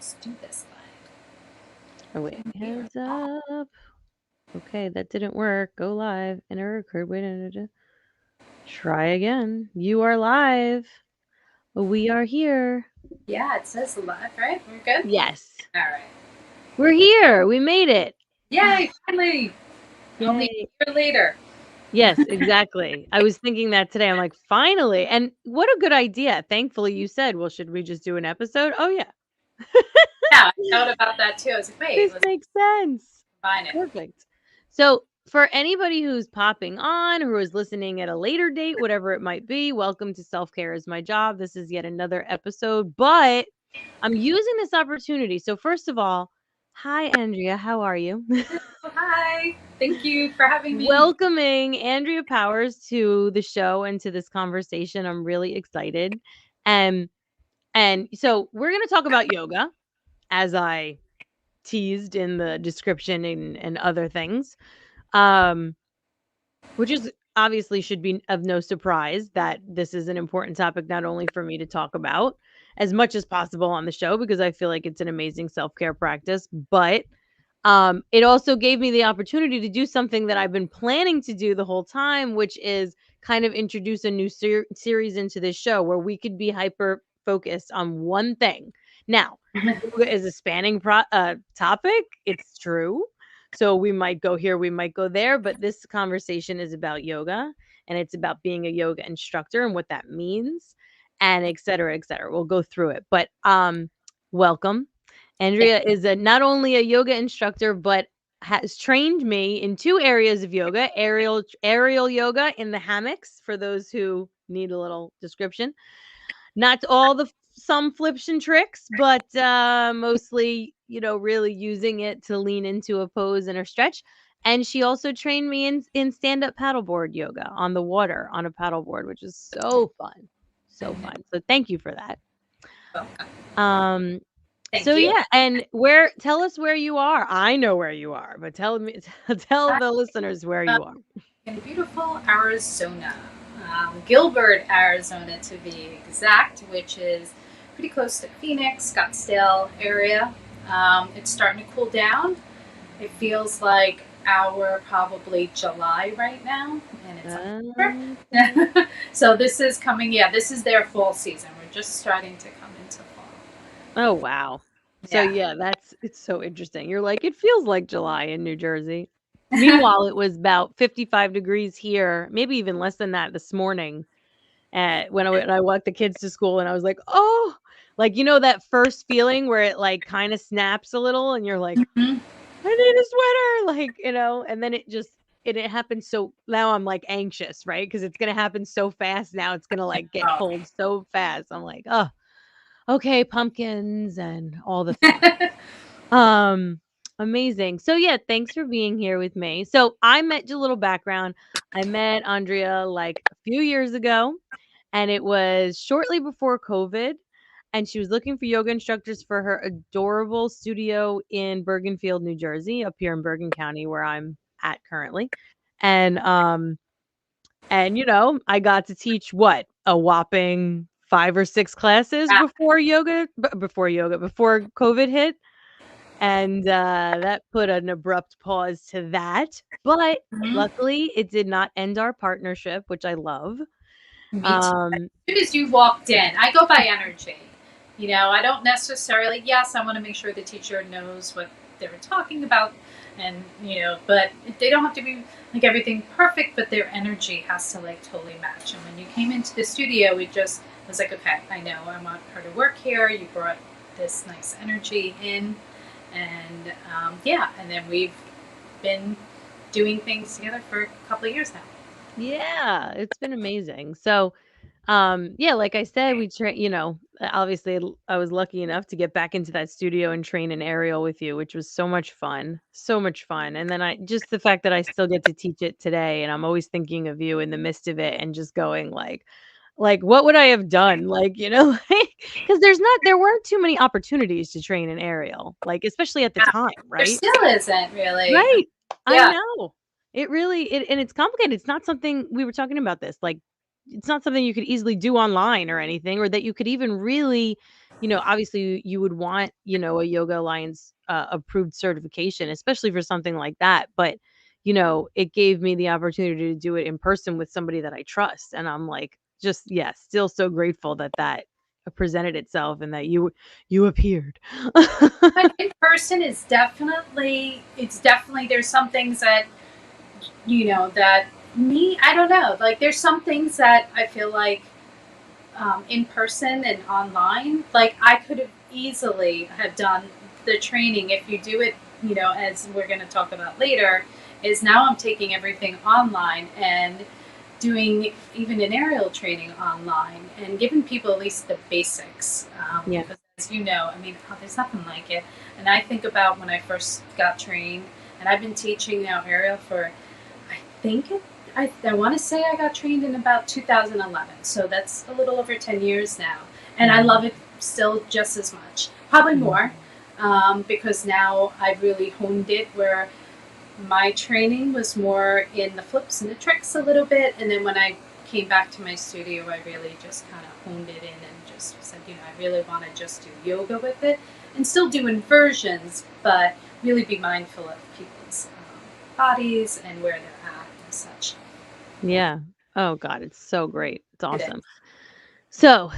Let's do this live. Oh, wait. Heads up. Okay, that didn't work. Go live. Enter record. Wait a minute. Try again. You are live. We are here. Yeah, it says live, right? We're good? Yes. All right. We're here. We made it. Yay, finally. Only Yay. a year later. Yes, exactly. I was thinking that today. I'm like, finally. And what a good idea. Thankfully, you said, well, should we just do an episode? Oh, yeah. Yeah, I thought about that too. I was like, wait, This let's makes sense. combine it. Perfect. So, for anybody who's popping on, who is listening at a later date, whatever it might be, welcome to Self Care is My Job. This is yet another episode, but I'm using this opportunity. So, first of all, hi, Andrea. How are you? Oh, hi. Thank you for having me. Welcoming Andrea Powers to the show and to this conversation. I'm really excited. And so, we're going to talk about yoga, as I teased in the description and other things. Which is obviously should be of no surprise that this is an important topic not only for me to talk about as much as possible on the show because I feel like it's an amazing self-care practice, but it also gave me the opportunity to do something that I've been planning to do the whole time, which is kind of introduce a new series into this show where we could be hyper focused on one thing. Now, yoga is a spanning topic. It's true. So we might go here, we might go there, but this conversation is about yoga and it's about being a yoga instructor and what that means and et cetera, et cetera. We'll go through it. But welcome. Andrea is not only a yoga instructor, but has trained me in 2 areas of yoga, aerial yoga in the hammocks for those who need a little description. Not all the some flips and tricks, but mostly, really using it to lean into a pose and a stretch. And she also trained me in stand-up paddleboard yoga on the water on a paddleboard, which is so fun. So fun. So thank you for that. Welcome. Um Thank so you. yeah, and tell us where you are. I know where you are, but tell tell the listeners where you are. In beautiful Arizona, Gilbert, Arizona to be exact, which is pretty close to Phoenix, Scottsdale area. It's starting to cool down. It feels like our probably July right now, and it's October. So this is coming. Yeah, this is their fall season. We're just starting to come into fall. Oh, wow. So, Yeah. yeah, it's so interesting. You're like, "It feels like July in New Jersey." Meanwhile, it was about 55 degrees here, maybe even less than that this morning, when I walked the kids to school, and I was like, "Oh," like, that first feeling where it, like, kinda snaps a little, and you're like, Mhm. "I need a sweater," like, and then it happened so now I'm, like, anxious, right? Because it's gonna happen so fast now, it's gonna, like, get Oh. cold so fast. I'm like, "Oh." Okay, pumpkins and all the things. Um, Amazing. So yeah, thanks for being here with me. So I met a little background. I met Andrea like a few years ago, and it was shortly before COVID. And she was looking for yoga instructors for her adorable studio in Bergenfield, New Jersey, up here in Bergen County, where I'm at currently. And I got to teach what? A whopping 5 or 6 classes Yeah. before COVID hit, and, that put an abrupt pause to that, but Mhm. luckily, it did not end our partnership, which I love. Me too. As Um soon as you walked in, I go by energy. I don't necessarily, yes, I want to make sure the teacher knows what they were talking about, but they don't have to be like everything perfect, but their energy has to like totally match. And when you came into the studio, we just was like, okay, I know I want her to work here. You brought this nice energy in, and yeah, and then we've been doing things together for a couple of years now. Yeah, it's been amazing. So, yeah, like I said, obviously I was lucky enough to get back into that studio and train an aerial with you, which was so much fun. So much fun. And then just the fact that I still get to teach it today and I'm always thinking of you in the midst of it and just going like what would I have done? Like, like cuz there weren't too many opportunities to train an aerial, like especially at the Yeah, time, there right? still isn't really. Right. I Yeah. know. It really and it's complicated. It's not something we were talking about this, like, it's not something you could easily do online or anything, or that you could even really obviously you would want, a Yoga Alliance approved certification, especially for something like that. But, it gave me the opportunity to do it in person with somebody that I trust. And I'm like, just, yeah, still so grateful that presented itself and that you appeared. But in person is definitely there's some things that that me, I don't know, like there's some things that I feel like in person and online, like I could have easily have done the training. If you do it, as we're going to talk about later, is now I'm taking everything online and doing even an aerial training online and giving people at least the basics. Yeah. Because as you know, I mean, there's nothing like it. And I think about when I first got trained, and I've been teaching now aerial for, I think I want to say I got trained in about 2011. So that's a little over 10 years now. And I love it still just as much, probably more, because now I've really honed it where my training was more in the flips and the tricks a little bit. And then when I came back to my studio, I really just kind of honed it in and just said, I really want to just do yoga with it and still do inversions, but really be mindful of people's bodies and where they're at and such. Yeah. Oh God, it's so great. It's It awesome. is. So,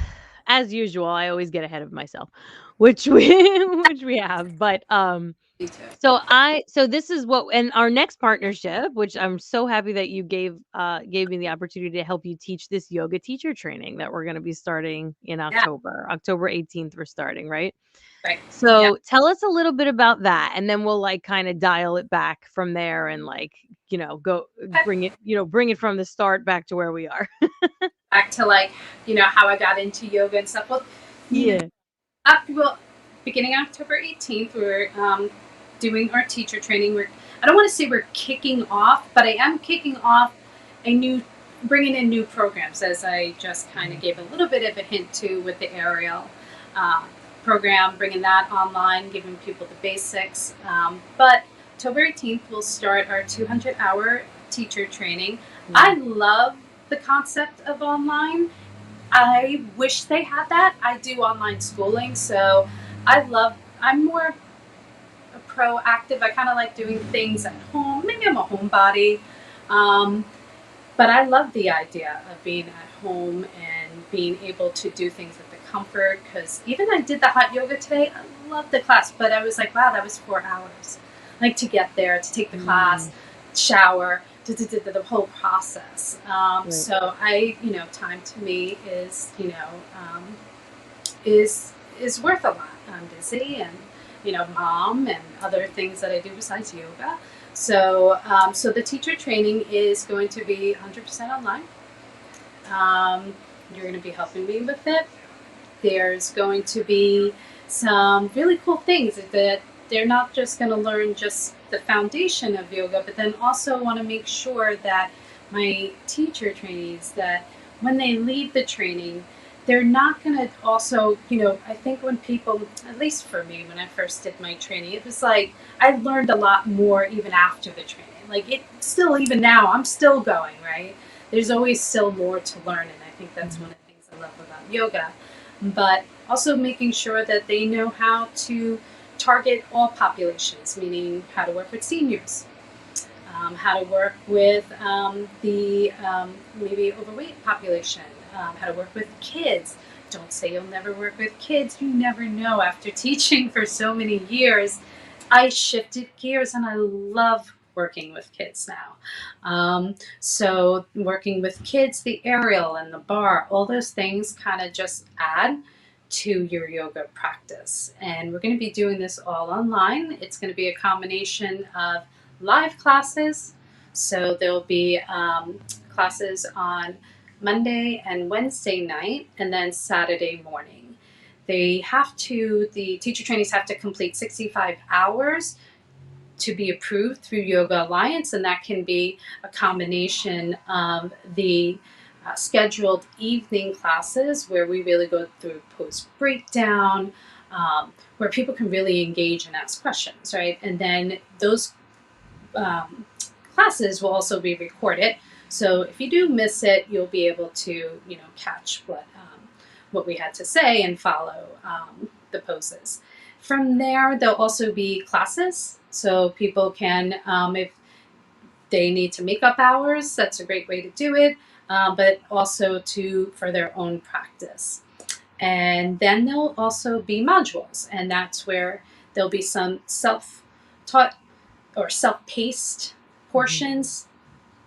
as usual, I always get ahead of myself, which we which we have. But Me too. so this is what, and our next partnership, which I'm so happy that you gave me the opportunity to help you teach this yoga teacher training that we're going to be starting in Yeah. October 18th we're starting, right? Right. Yeah. So tell us a little bit about that, and then we'll like kind of dial it back from there and like, go bring it from the start back to where we are. Back to like, how I got into yoga and stuff. Well, you know, Yeah. well, beginning October 18th, we're doing our teacher training. I don't want to say we're kicking off, but I am kicking off bringing in new programs, as I just kind of gave a little bit of a hint to with the aerial uh, program, bringing that online, giving people the basics. But October 18th, we'll start our 200-hour teacher training. I love the concept of online. I wish they had that. I do online schooling, so I'm more proactive. I kind of like doing things at home. Maybe I'm a homebody, um, but I love the idea of being at home and being able to do things with the comfort. Because even I did the hot yoga today. I loved the class, but I was like, wow, that was 4 hours. Like to get there, to take the class, shower, the whole process. Right. So time to me is is worth a lot. I'm busy and mom and other things that I do besides yoga. So the teacher training is going to be 100% online. You're going to be helping me with it. There's going to be some really cool things that they're not just going to learn just the foundation of yoga, but then also want to make sure that my teacher trainees, that when they leave the training, they're not going to also, I think when people, at least for me, when I first did my training, it was like I learned a lot more even after the training. Like it still, even now, I'm still going, right? There's always still more to learn, and I think that's one of the things I love about yoga. But also making sure that they know how to target all populations, meaning how to work with seniors, how to work with the maybe overweight population, how to work with kids. Don't say you'll never work with kids. You never know. After teaching for so many years, I shifted gears and I love working with kids now. So working with kids, the aerial and the bar, all those things kind of just add to your yoga practice. And we're going to be doing this all online. It's going to be a combination of live classes. So there'll be classes on Monday and Wednesday night, and then Saturday morning. The teacher trainees have to complete 65 hours to be approved through Yoga Alliance, and that can be a combination of the scheduled evening classes where we really go through post breakdown, where people can really engage and ask questions, right? And then those classes will also be recorded. So if you do miss it, you'll be able to, catch what we had to say and follow the poses. From there, there'll also be classes. So people can, if they need to make up hours, that's a great way to do it, but also for their own practice. And then there'll also be modules, and that's where there'll be some self-taught or self-paced portions.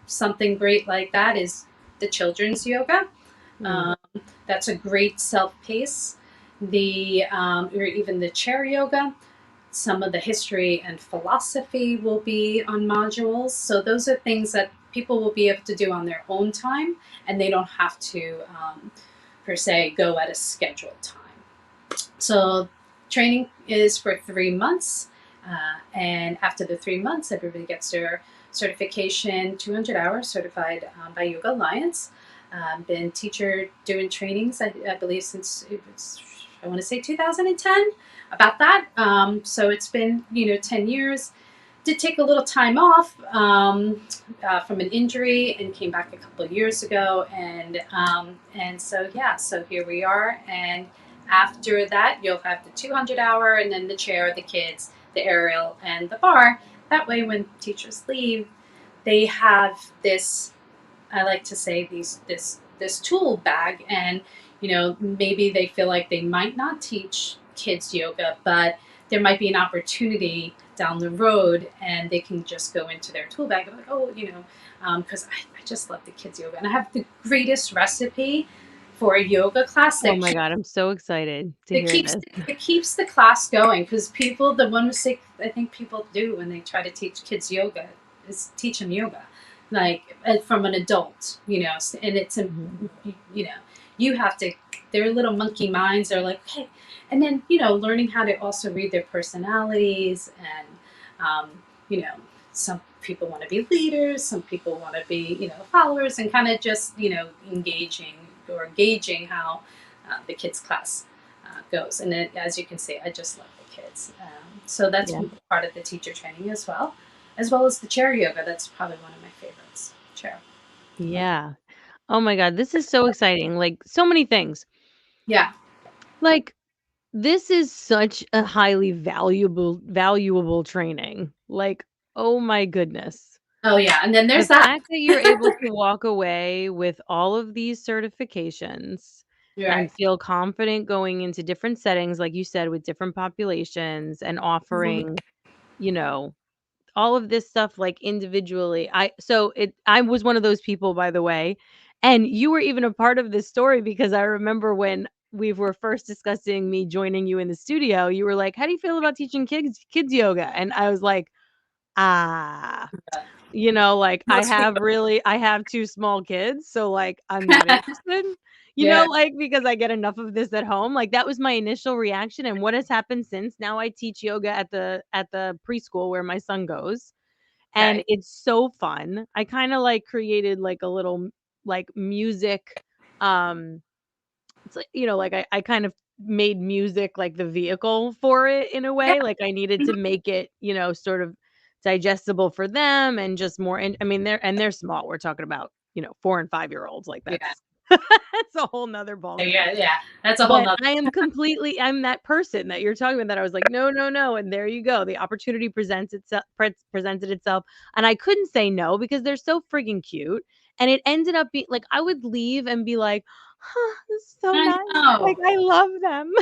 Something great like that is the children's yoga. That's a great self-pace. Or even the chair yoga. Some of the history and philosophy will be on modules. So those are things that people will be able to do on their own time, and they don't have to, per se, go at a scheduled time. So training is for 3 months. And after the 3 months, everybody gets their certification, 200 hours certified by Yoga Alliance. Been teacher doing trainings, I believe, since I want to say 2010, about that. So it's been 10 years. Did take a little time off from an injury and came back a couple of years ago, and so here we are. And after that, you'll have the 200 hour, and then the chair, the kids, the aerial, and the bar. That way, when teachers leave, they have this. I like to say this tool bag, and maybe they feel like they might not teach kids yoga, but there might be an opportunity down the road, and they can just go into their tool bag and like, because I just love the kids yoga, and I have the greatest recipe for a yoga class. Oh my God, I'm so excited to hear this. It keeps the class going, because the one mistake I think people do when they try to teach kids yoga is teach them yoga, like from an adult, and it's you have to. Their little monkey minds are like, hey, and then learning how to also read their personalities, and some people want to be leaders, some people want to be followers, and kind of just engaging or gauging how the kids class goes. And as you can see, I just love the kids, so that's part of the teacher training as well as the chair yoga. That's probably one of my favorites. Chair. Yeah. Oh my God, this is so exciting. Like, so many things. Yeah. Like, this is such a highly valuable training. Like, oh my goodness. Oh yeah, and then there's The that. fact that you're able to walk away with all of these certifications and Right. feel confident going into different settings, like you said, with different populations and offering, you know, all of this stuff, like, individually. I was one of those people, by the way, and you were even a part of this story, because I remember when we were first discussing me joining you in the studio, you were like, "How do you feel about teaching kids yoga?" And I was like, "Ah." Like, I have 2 small kids, so, like, I'm not interested, Yeah. like, because I get enough of this at home. Like, that was my initial reaction, and what has happened since, now I teach yoga at the preschool where my son goes, and Okay. it's so fun. I kinda, like, created, like, a little, like, music, um it's like, like, I kind of made music like the vehicle for it in a Yeah. way. Like, I needed to make it, sort of digestible for them, and just more, and I mean, they're small. We're talking about, 4 and 5-year-olds, like, Yeah. that's that's a whole nother ballgame. Yeah. Yeah. That's a whole But nother. I'm that person that you're talking about, that I was like, "No, no, no," and there you go. The opportunity presented itself, and I couldn't say no, because they're so friggin' cute, and it ended up being like, I would leave and be like, "Huh, this is so I nice." Like, know. I love them.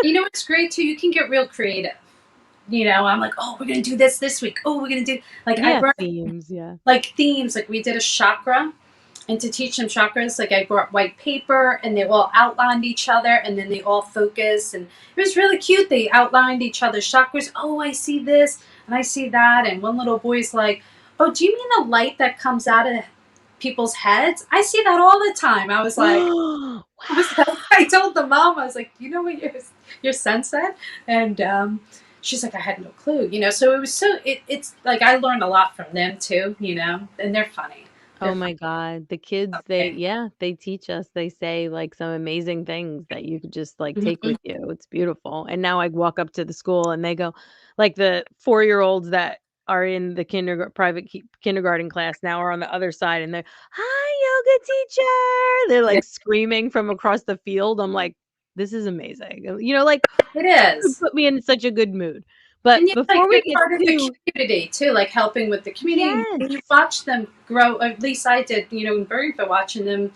It's great too. You can get real creative. I'm like, oh, we're gonna do this week. Oh, we're gonna do like I Yeah, brought themes, yeah. like themes. Like we did a chakra, and to teach them chakras, like I brought white paper, and they all outlined each other, and then they all focused, and it was really cute. They outlined each other's chakras. Oh, I see this, and I see that, and one little boy's like, oh, do you mean the light that comes out of people's heads? I see that all the time. I was like, Wow. I told the mom, I was like, you know what your son said? And she's like, I had no clue, So it was it's like I learned a lot from them too, and they're funny. They're Oh my god, the kids, funny. they teach us. They say, like, some amazing things that you could just, like, take Mhm. with you. It's beautiful. And now I walk up to the school and they go, like, the 4-year-olds that are in the private kindergarten class now are on the other side, and they're, "Hi, yoga teacher." They're, Yeah, like, screaming from across the field. I'm like, this is amazing. Like It it is. put me in such a good mood. But And you're like before we you're get part of the to community too, like helping with the community. yes, And you watch them grow. At least I did, in Bergenfield, watching them,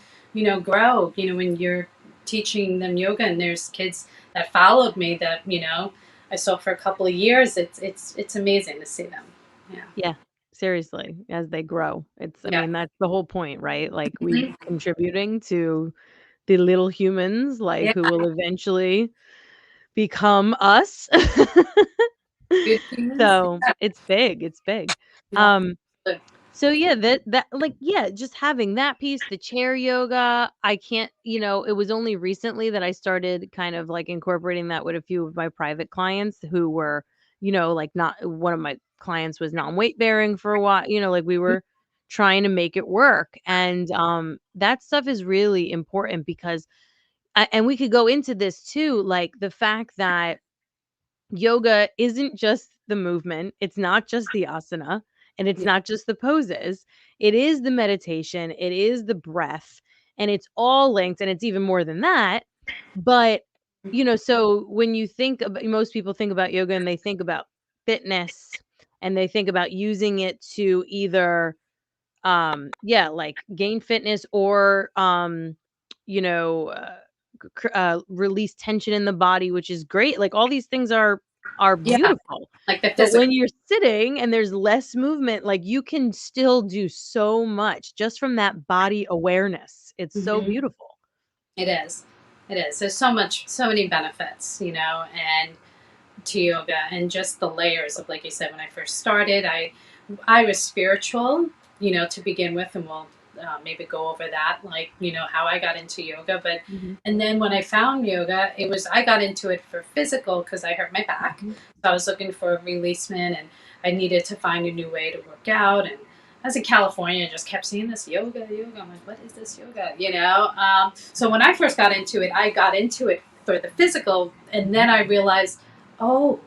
grow. When you're teaching them yoga, and there's kids that followed me that I saw for a couple of years. It's amazing to see them. Yeah, yeah, seriously, as they grow. I yeah, mean, that's the whole point, right? Like we hmm contributing to the little humans, like yeah. who will eventually become us. Good humans. So it's big. It's big. Yeah, Um, yeah. So yeah, that like yeah, just having that piece, the chair yoga, I can't, it was only recently that I started kind of like incorporating that with a few of my private clients who were, like not one of my clients was non-weight bearing for a while, like we were trying to make it work. And that stuff is really important because and we could go into this too, like the fact that yoga isn't just the movement, it's not just the asana, and it's Yeah. not just the poses. It is the meditation, it is the breath, and it's all linked, and it's even more than that. But, so when you think about most people think about yoga and they think about fitness and they think about using it to either yeah, like gain fitness or you know, uh, release tension in the body, which is great. Like all these things are Yeah, beautiful. like the But physical. when you're sitting and there's less movement, like you can still do so much just from that body awareness. It's so hmm beautiful. It is. It is. There's so many benefits, and to yoga, and just the layers of, like you said, when I first started, I was spiritual, to begin with, and we'll maybe go over that, like, how I got into yoga. But, Mhm, and then when I found yoga, I got into it for physical because I hurt my back. mhm. So I was looking for a releasement, and I needed to find a new way to work out. And I was in California, I just kept seeing this yoga. I'm like, what is this yoga? So when I first got into it, I got into it for the physical. And then I realized, oh,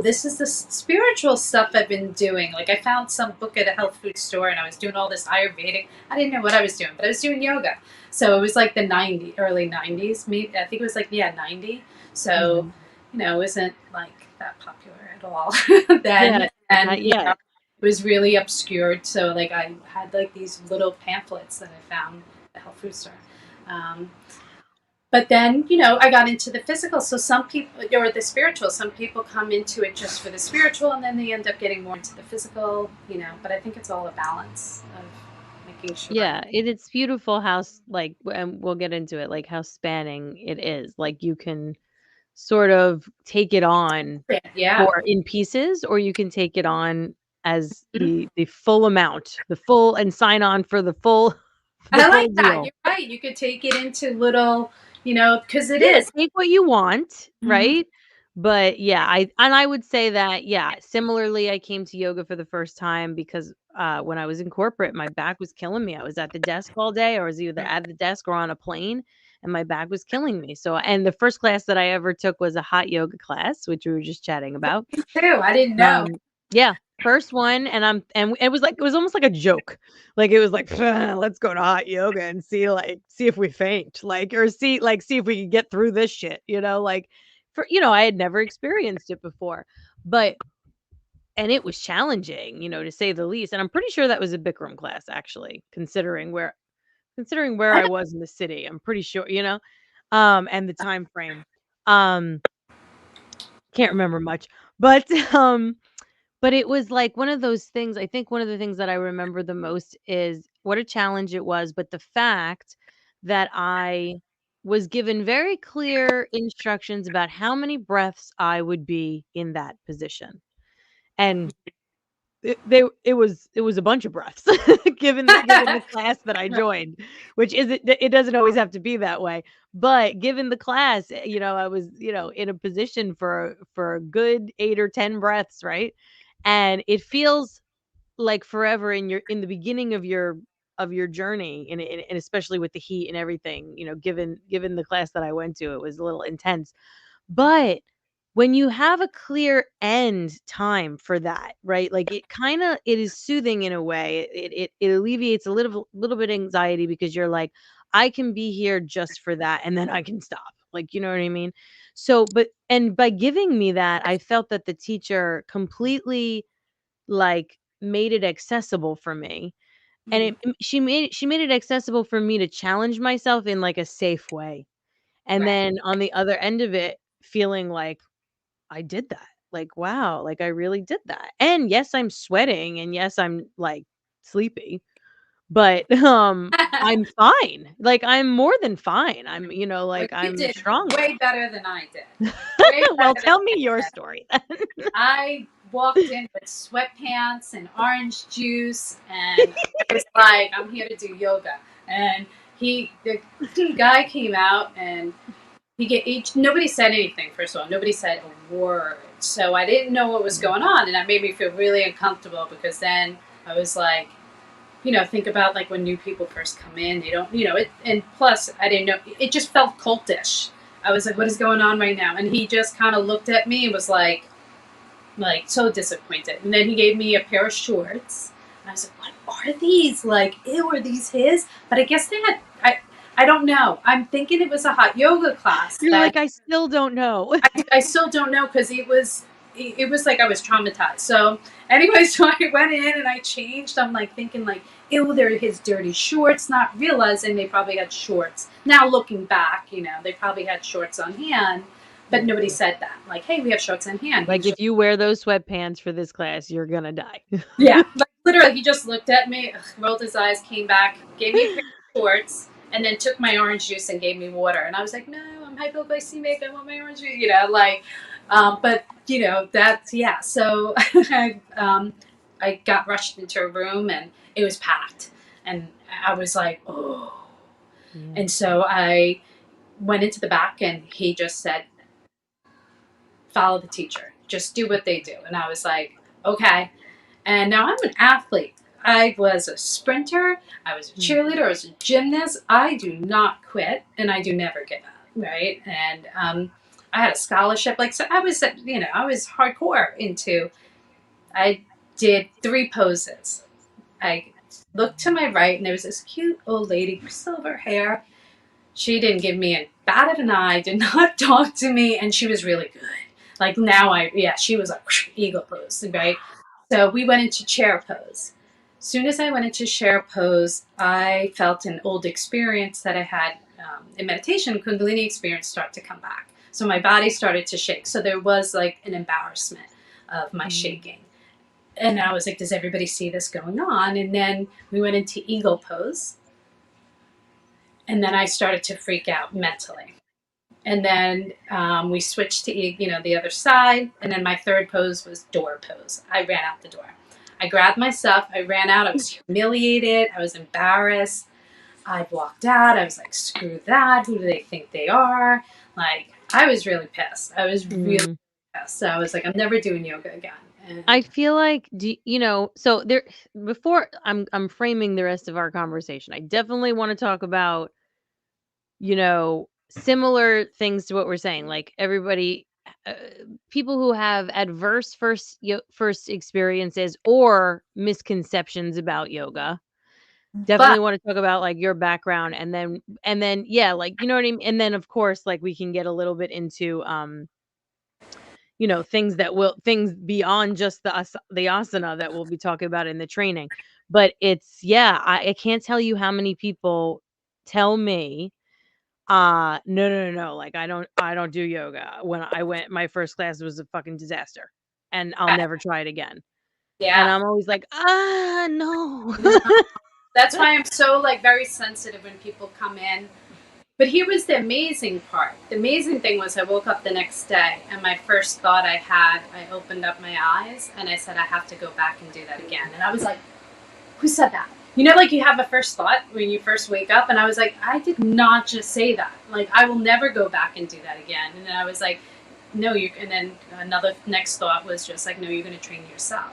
this is the spiritual stuff I've been doing. Like I found some book at a health food store, and I was doing all this Ayurvedic. I didn't know what I was doing, but I was doing yoga. So it was like the early 90s. I think it was like, yeah, 90. So, Mhm. it wasn't like that popular at all Yeah, then. And, not yet. it was really obscured. So like I had like these little pamphlets that I found at a health food store. Um, but then, I got into the physical. So some people, or the spiritual, some people come into it just for the spiritual, and then they end up getting more into the physical, but I think it's all a balance of making sure. Yeah, it's beautiful how like and we'll get into it, like how spanning it is. Like you can sort of take it on Yeah. for in pieces, or you can take it on as Mhm. the full amount, the full and sign on for the full the I like full that. deal. You're right. You could take it into little, because it Yeah, is. take what you want, Mhm. right? But yeah, I would say that yeah, similarly I came to yoga for the first time because when I was in corporate, my back was killing me. I was at the desk all day, or I was either at the desk or on a plane, and my back was killing me. So and the first class that I ever took was a hot yoga class, which we were just chatting about. Me too. I didn't know. Yeah, first one, and it was like it was almost like a joke. Like it was like, let's go to hot yoga and see if we faint, like or see if we can get through this shit, like for I had never experienced it before. But and it was challenging, to say the least. And I'm pretty sure that was a Bikram class actually, considering where I I don't, was in the city. I'm pretty sure, and the time frame. Um can't remember much. But but it was like one of those things. I think one of the things that I remember the most is what a challenge it was, but the fact that I was given very clear instructions about how many breaths I would be in that position. And it was a bunch of breaths given the class that I joined, which isn't it doesn't always have to be that way. But given the class, I was, in a position for a good 8 or 10 breaths, right? And it feels like forever in the beginning of your journey and especially with the heat and everything, given the class that I went to, it was a little intense. But when you have a clear end time for that, right? Like it is soothing in a way. It alleviates a little bit anxiety because you're like, I can be here just for that and then I can stop. Like, you know what I mean? So, and by giving me that, I felt that the teacher completely, like, made it accessible for me. And Mhm. she made it accessible for me to challenge myself in, like, a safe way. And Right. then on the other end of it, feeling like I did that. Like, wow, like, I really did that. And yes, I'm sweating, and yes, I'm, like, sleepy, but, I'm fine. Like, I'm more than fine. I'm, Well, like, you I'm did strong way enough. better than I did. Way Well, better than tell me I your did. story then. I walked in with sweatpants and orange juice, and I was like, I'm here to do yoga. And the guy came out, and nobody said anything, first of all. Nobody said a word. So I didn't know what was going on, and that made me feel really uncomfortable because then I was like, think about like when new people first come in, they don't, and plus I didn't know, it just felt cultish. I was like, what is going on right now? And he just kind of looked at me and was like so disappointed. And then he gave me a pair of shorts. And I was like, what are these? Like, ew, are these his? But I guess they had, I don't know. I'm thinking it was a hot yoga class You're that like, "I still don't know." I still don't know because it was like I was traumatized. So anyway, so I went in and I changed. I'm like thinking like, ew, they're his dirty shorts, not realizing they probably had shorts. Now looking back, they probably had shorts on hand, but nobody said that. Like, hey, we have shorts on hand. He Like, was if you wear those sweatpants for this class, you're gonna die. Yeah, like literally, he just looked at me, rolled his eyes, came back, gave me a pair of shorts, and then took my orange juice and gave me water. And I was like, no, I'm hypoglycemic. I want my orange juice. But that's yeah. So I got rushed into a room and it was packed, and I was like, oh. Yeah. And so I went into the back, and he just said, follow the teacher, just do what they do. And I was like, okay. And now I'm an athlete. I was a sprinter. I was a Mm. cheerleader. I was a gymnast. I do not quit, and I do never give up. Right. And I had a scholarship. Like, so I was, I was hardcore into. I did 3 poses. I looked to my right, and there was this cute old lady with silver hair. She didn't give me a bat of an eye. Did not talk to me, and she was really good. Like now, she was like eagle pose, right? So we went into chair pose. As soon as I went into chair pose, I felt an old experience that I had in meditation, Kundalini experience, start to come back. So my body started to shake. So there was like an embarrassment of my Mm. shaking. And I was like, does everybody see this going on? And then we went into eagle pose. And then I started to freak out mentally. And then we switched to the other side, and then my third pose was door pose. I ran out the door. I grabbed my stuff. I ran out. I was humiliated. I was embarrassed. I walked out. I was like, screw that. Who do they think they are? Like, I was really pissed. I was really Mm. pissed. So I was like, I'm never doing yoga again. I And feel like so there before I'm framing the rest of our conversation, I definitely wanna talk about, similar things to what we're saying, like everybody uh, people who have adverse first experiences or misconceptions about yoga. but Definitely wanna talk about, like, your background, and then yeah, like, you know what I mean? And then, of course, like, we can get a little bit into, things beyond just the asana that we'll be talking about in the training. But it's yeah, I can't tell you how many people tell me, "No, no, no, no, like, I don't do yoga. When I went my first class was a fucking disaster, and I'll never try it again." And yeah, I'm always like, "Ah, no." that's why I'm so like very sensitive when people come in. But here was the amazing part. The amazing thing was I woke up the next day, and my first thought I opened up my eyes and I said, I have to go back and do that again. And I was like, who said that? Like you have a first thought when you first wake up. And I was like, I did not just say that. Like, I will never go back and do that again. And then I was like, no, and then another next thought was just like, no, you're going to train yourself.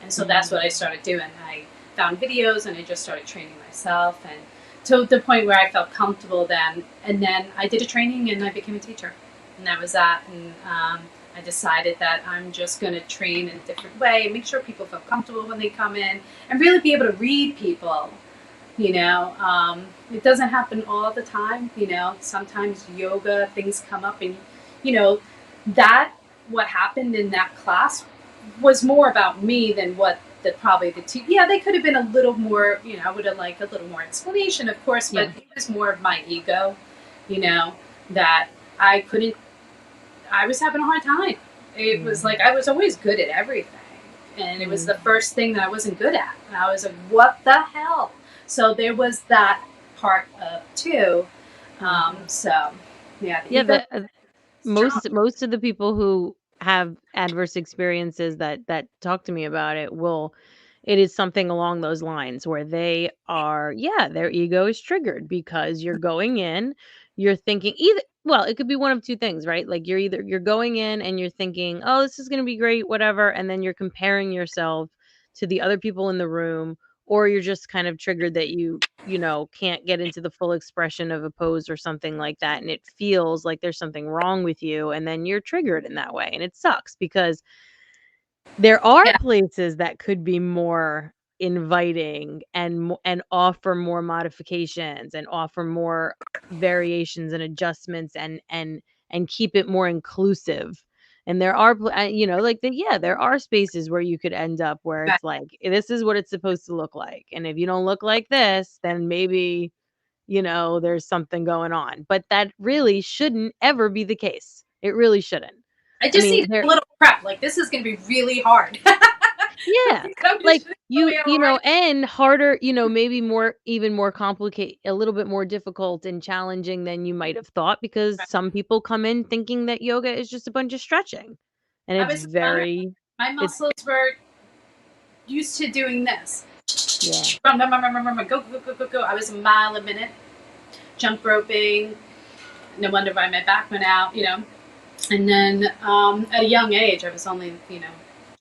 And so that's what I started doing. I found videos and I just started training myself. And to the point where I felt comfortable then. And then I did a training and I became a teacher. And that was that. And I decided that I'm just going to train in a different way, make sure people feel comfortable when they come in, and really be able to read people You know, it doesn't happen all the time. You know, sometimes yoga things come up, and you know that what happened in that class was more about me than what the probably the team. Yeah, they could have been a little more. You know, I would have liked a little more explanation, of course, but Yeah. it was more of my ego. You know, that I couldn't. I was having a hard time. It was like I was always good at everything, and it was the first thing that I wasn't good at. And I was like, "What the hell?" So there was that part of too. So yeah, the Yeah, ego the strong. most of the people who have adverse experiences that talk to me about it will it is something along those lines where they are yeah, their ego is triggered because you're going in, you're thinking either well, it could be one of two things, right? Like you're going in and you're thinking, "Oh, this is going to be great, whatever," and then you're comparing yourself to the other people in the room or you're just kind of triggered that you know, can't get into the full expression of a pose or something like that, and it feels like there's something wrong with you, and then you're triggered in that way, and it sucks because there are Yeah, places that could be more inviting and offer more modifications and offer more variations and adjustments and keep it more inclusive. And there are you know, like, yeah, there are spaces where you could end up where right. it's like, "This is what it's supposed to look like, and if you don't look like this, then maybe, you know, there's something going on." But that really shouldn't ever be the case. It really shouldn't. I I just mean, need a there little prep. Like this is going to be really hard. yeah, This like, should be you all know, right. and harder, you know, maybe more even more complicate a little bit more difficult and challenging than you might have thought because some people come in thinking that yoga is just a bunch of stretching, and I it's was wondering, very my it's muscles were used to doing this. yeah. Run, run, run, run, run, run, go, go, go, go, go. I was a mile a minute, jump roping. No wonder why my back went out, you know. And then at a young age, I was only,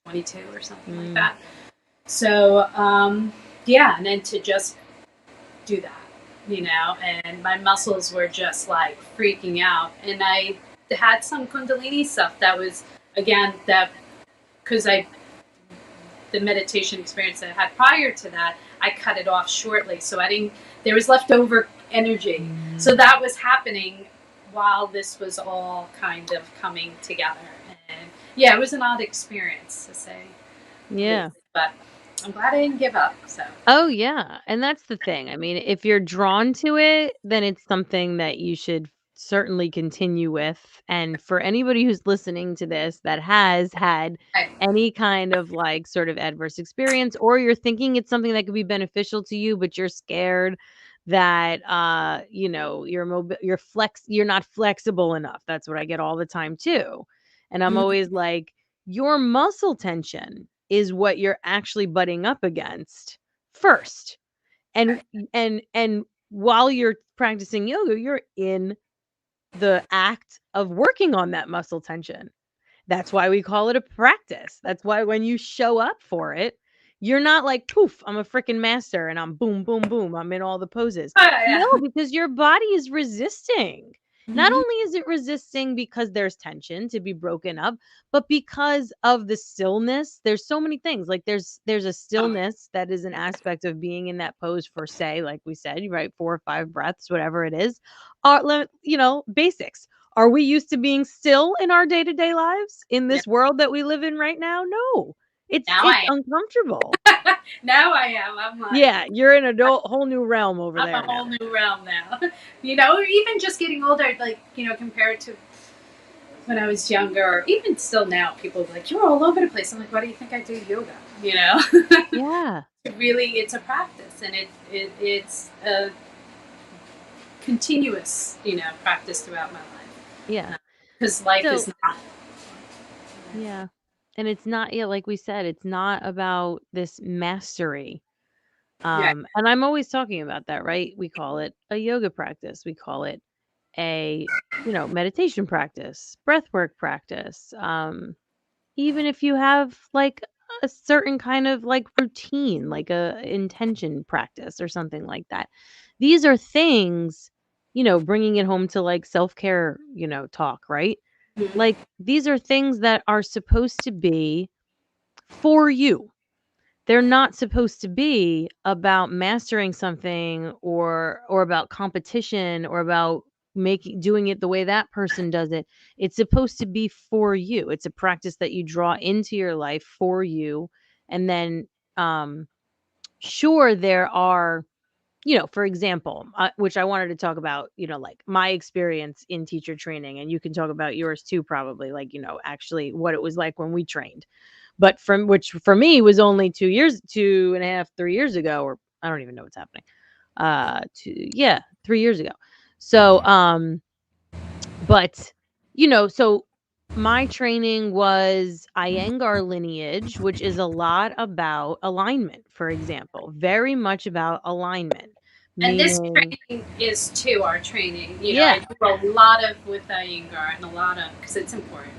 22 or something like Mm, that. So, yeah, and then to just do that, and my muscles were just like freaking out. And I had some Kundalini stuff that was, again, that because the meditation experience that I had prior to that, I cut it off shortly. So I didn't, there was leftover energy. So mm, that was happening while this was all kind of coming together. And yeah, it was an odd experience to say the least. yeah. But I'm glad I didn't give up. So, Oh, yeah, and that's the thing. I mean, if you're drawn to it, then it's something that you should certainly continue with, and for anybody who's listening to this that has had I, any kind of, like, sort of adverse experience, or you're thinking it's something that could be beneficial to you, but you're scared that, you know, you're not flexible enough. That's what I get all the time too, and I'm always like, "Your muscle tension is what you're actually butting up against first. And while you're practicing yoga, you're in the act of working on that muscle tension. That's why we call it a practice. That's why when you show up for it, you're not like, poof, I'm a freaking master and I'm boom, boom, boom. I'm in all the poses. No, yeah. because your body is resisting. Not Mm-hmm. only is it resisting because there's tension to be broken up, but because of the stillness. There's so many things. Like there's a Oh, stillness that is an aspect of being in that pose for say, like we said, right, 4 or 5 breaths, whatever it is. You know, basics. Are we used to being still in our day-to-day lives in yeah. this world that we live in right now? No. Now It's I uncomfortable. am. Now I am. I'm like, Yeah, you're in a whole new realm over I'm a there now. whole new realm now. Or even just getting older, like, compared to when I was younger, or even still now, people are like, you're all over the place. I'm like, why do you think I do yoga? Yeah. Really, it's a practice, and it's a continuous, practice throughout my Yeah. life. Because life So, is not. yeah. And it's not yeah, like we said, it's not about this mastery. Yeah. And I'm always talking about that, right? We call it a yoga practice. We call it a, you know, meditation practice, breath work practice. Even if you have, like, a certain kind of, like, routine, like a intention practice or something like that. These are things, you know, bringing it home to, like, self-care, you know, talk, right? Mhm. Like, these are things that are supposed to be for you. they're not supposed to be about mastering something or about competition or about doing it the way that person does it. It's supposed to be for you. It's a practice that you draw into your life for you. And then sure there are, for example, which I wanted to talk about, like my experience in teacher training, and you can talk about yours too, probably, like, actually what it was like when we trained. But from which for me was only 2.5, 3 years ago, or I don't even know what's happening. 3 years ago. So, but so my training was Iyengar lineage, which is a lot about alignment, for example, very much about alignment, And this meaning, training is too our training. I yeah, do a lot of with Iyengar and a lot of because it's important.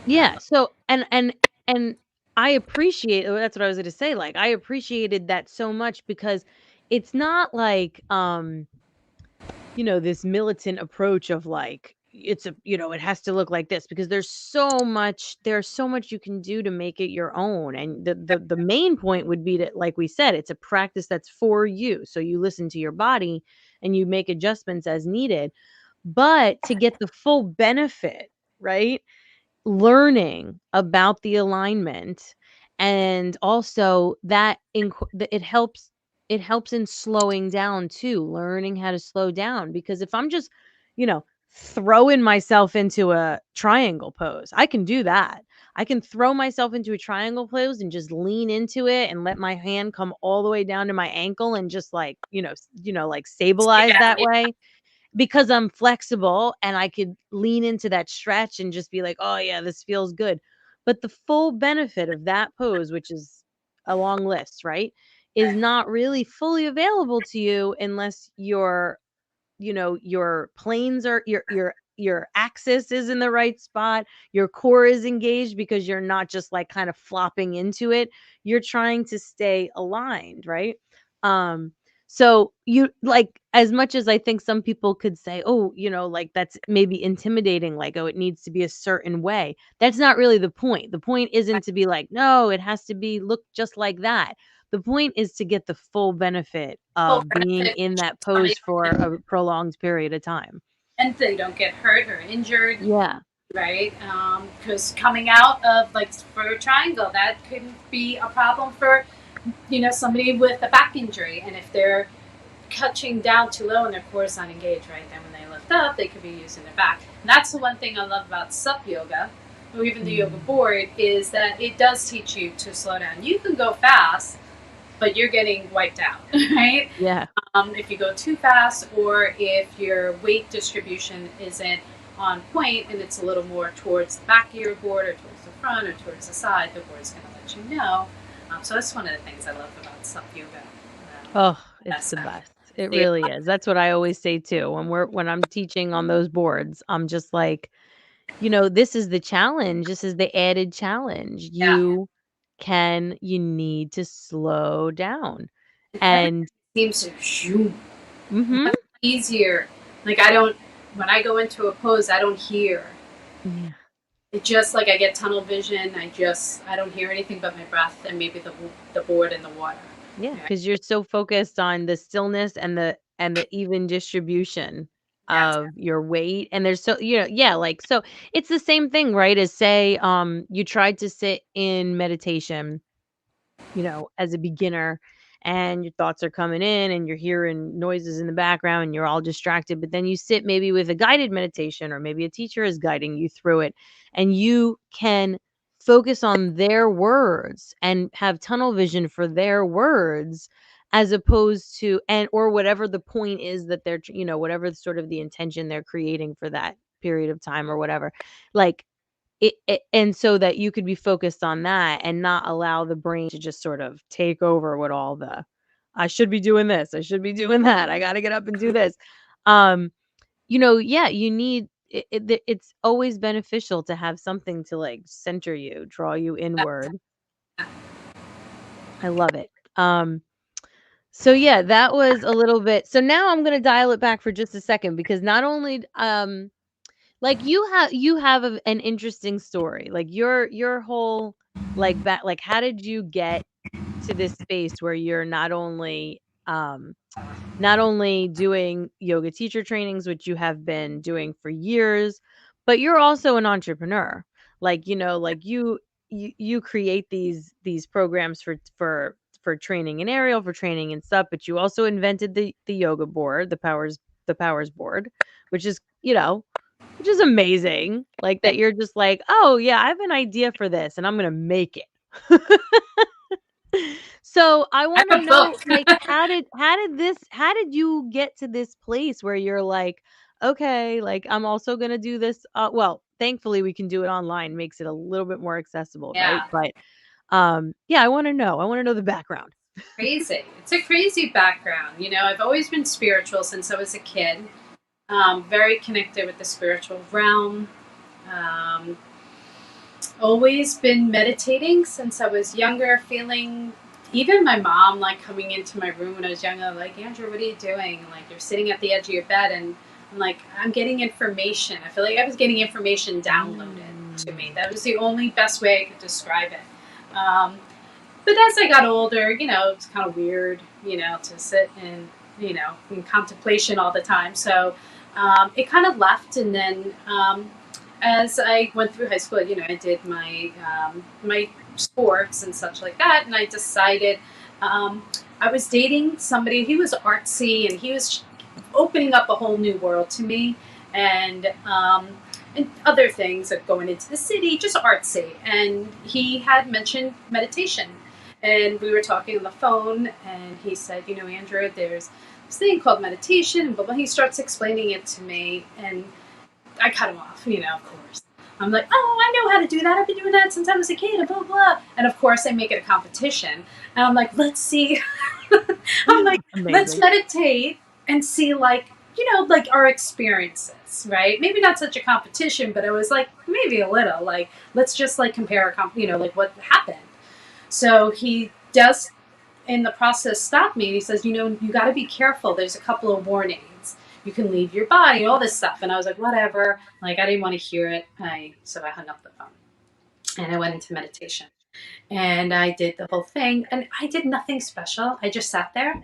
yeah. So, and I appreciate, that's what I was going to say. Like, I appreciated that so much because it's not like, this militant approach of like it has to look like this, because there's so much you can do to make it your own. And the main point would be that, like we said, it's a practice that's for you. So you listen to your body and you make adjustments as needed. But to get the full benefit, right? Learning about the alignment, and also it helps in slowing down too, learning how to slow down, because if I'm just, you know, throwing myself into a triangle pose, I can do that. I can throw myself into a triangle pose and just lean into it and let my hand come all the way down to my ankle and just like, like stabilize Yeah, that way, because I'm flexible and I could lean into that stretch and just be like, "Oh yeah, this feels good." But the full benefit of that pose, which is a long list, right, is not really fully available to you unless your planes are your axis is in the right spot, your core is engaged, because you're not just like kind of flopping into it. You're trying to stay aligned, right? Um so you, like, as much as I think some people could say, "Oh, like that's maybe intimidating, like, oh, it needs to be a certain way." That's not really the point. The point isn't to be like, "No, it has to be look just like that." The point is to get the full benefit full of being benefit, in which that is somebody pose for a prolonged period of time. and they don't get hurt or injured, Yeah. right? Because coming out of like for a triangle, that could be a problem for somebody with a back injury, and if they're catching down too low and their core is not engaged, right? Then when they lift up, they could be using their back. And that's the one thing I love about SUP yoga, or even the yoga Mm. board, is that it does teach you to slow down. You can go fast, but you're getting wiped out, right? Yeah. If you go too fast, or if your weight distribution isn't on point and it's a little more towards the back of your board or towards the front or towards the side, the board's going to let you know. So that's one of the things I love about SUP yoga. Oh, it's the Aspect. best. It The really is. That's what I always say too. When I'm teaching on those boards, I'm just like, this is the challenge. This is the added challenge. Yeah, You need to slow down. and everything And seems to zoom mhm. much easier. Like I don't, when I go into a pose, I don't hear. Yeah. It just like I get tunnel vision. I don't hear anything but my breath and maybe the board and the water. Yeah, Right? because you're so focused on the stillness and the even distribution Yes. of your weight, and there's so yeah, like, so it's the same thing, right, as say, you tried to sit in meditation, as a beginner, and your thoughts are coming in and you're hearing noises in the background and you're all distracted, but then you sit maybe with a guided meditation, or maybe a teacher is guiding you through it, and you can focus on their words and have tunnel vision for their words, as opposed to, and or whatever the point is that they're whatever sort of the intention they're creating for that period of time or whatever, like, and so that you could be focused on that and not allow the brain to just sort of take over with all the, "I should be doing this, I should be doing that, I gotta get up and do this." Um, yeah, you need it's always beneficial to have something to, like, center you, draw you inward. I love it. So yeah, that was a little bit, so now I'm gonna dial it back for just a second, because not only, like, you have an interesting story. Like, your whole, like, how did you get to this space where you're not only doing yoga teacher trainings, which you have been doing for years, but you're also an entrepreneur. Like, like you create these programs for training in aerial, for training in SUP, but you also invented the yoga board, the powers board, which is, which is amazing. Like that you're just like, "Oh, yeah, I have an idea for this and I'm going to make it." So, I I wanna have a know, book. like, how did you get to this place where you're like, "Okay, like, I'm also gonna do this," well, thankfully, we can do it online, makes it a little bit more accessible, right? Yeah, But, yeah, I wanna know the background. crazy. It's a crazy background. I've always been spiritual since I was a kid. Very connected with the spiritual realm. Um, always been meditating since I was younger, feeling even my mom like coming into my room when I was younger, like, Andrew, what are you doing? Like, you're sitting at the edge of your bed, and I'm like, I'm getting information. I feel like I was getting information downloaded to me. Mm. That was the only best way I could describe it. But as I got older, it's kind of weird, to sit in contemplation all the time. So it kind of left, and then as I went through high school, I did my sports and such like that, and I decided I was dating somebody. He was artsy, and he was opening up a whole new world to me, and other things of going into the city, just artsy. And he had mentioned meditation, and we were talking on the phone, and he said, Andrew, there's this thing called meditation, but when he starts explaining it to me, and I cut him off, of course. I'm like, oh, I know how to do that. I've been doing that since I was a kid, blah, blah. And of course, I make it a competition. And I'm like, let's see. I'm like, let's Amazing. meditate and see, like our experiences, right? Maybe not such a competition, but it was like maybe a little. Like, let's just like compare, like what happened. So he does in the process stop me, and he says, you got to be careful. There's a couple of warnings. You can leave your body, all this stuff. And I was like, whatever. Like, I didn't want to hear it. So I hung up the phone and I went into meditation, and I did the whole thing, and I did nothing special. I just sat there,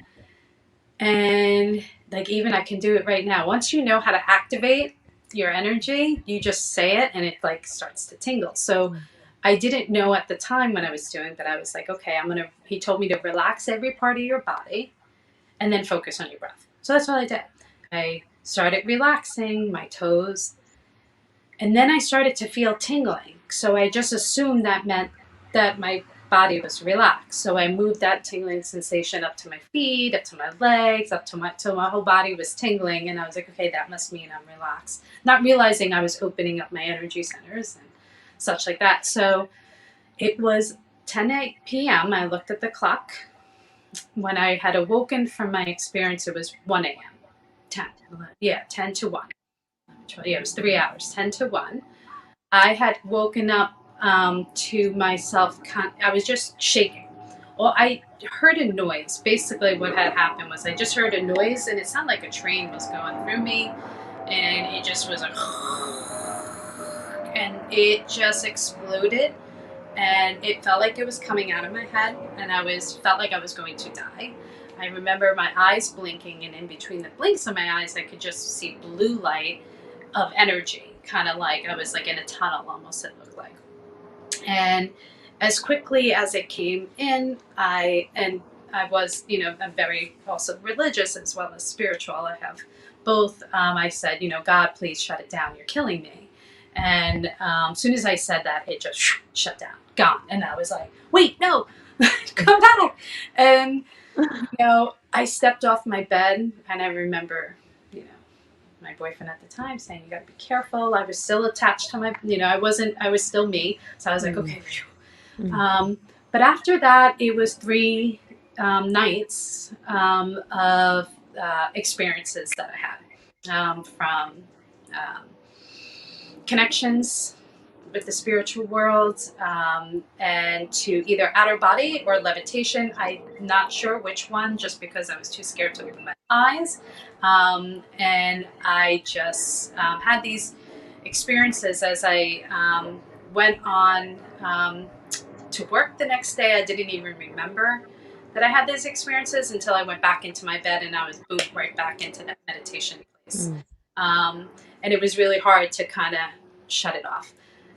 and like, even I can do it right now. Once you know how to activate your energy, you just say it and it like starts to tingle. So Mm. I didn't know at the time when I was doing, but I was like, okay, he told me to relax every part of your body and then focus on your breath. So that's what I did. I started relaxing my toes, and then I started to feel tingling. So I just assumed that meant that my body was relaxed. So I moved that tingling sensation up to my feet, up to my legs, up to till my whole body was tingling. And I was like, okay, that must mean I'm relaxed. Not realizing I was opening up my energy centers and such like that. So it was 10 p.m. I looked at the clock. When I had awoken from my experience, it was 1 a.m. 10, yeah, 10 to 1. Yeah, it was 3 hours, 10 to 1. I had woken up to myself. I was just shaking. Well, I heard a noise. Basically, what had happened was I just heard a noise, and it sounded like a train was going through me, and it just was like, and it just exploded, and it felt like it was coming out of my head, and felt like I was going to die. I remember my eyes blinking, and in between the blinks of my eyes, I could just see blue light of energy, kind of like I was like in a tunnel almost, it looked like. And as quickly as it came in, I was, I'm very also religious as well as spiritual. I have both. I said, God, please shut it down. You're killing me. And as soon as I said that, it just shut down, gone. And I was like, wait, no, come back. And, I stepped off my bed, and I remember, you know, my boyfriend at the time saying, you got to be careful. I was still attached to my, I was still me. So I was like, Mm. okay. Mm. But after that, it was 3 nights of experiences that I had, from um, connections with the spiritual world, and to either outer body or levitation. I'm not sure which one, just because I was too scared to open my eyes. And I just had these experiences as I went on to work the next day. I didn't even remember that I had these experiences until I went back into my bed and I was boomed right back into that meditation place. And it was really hard to kind of shut it off.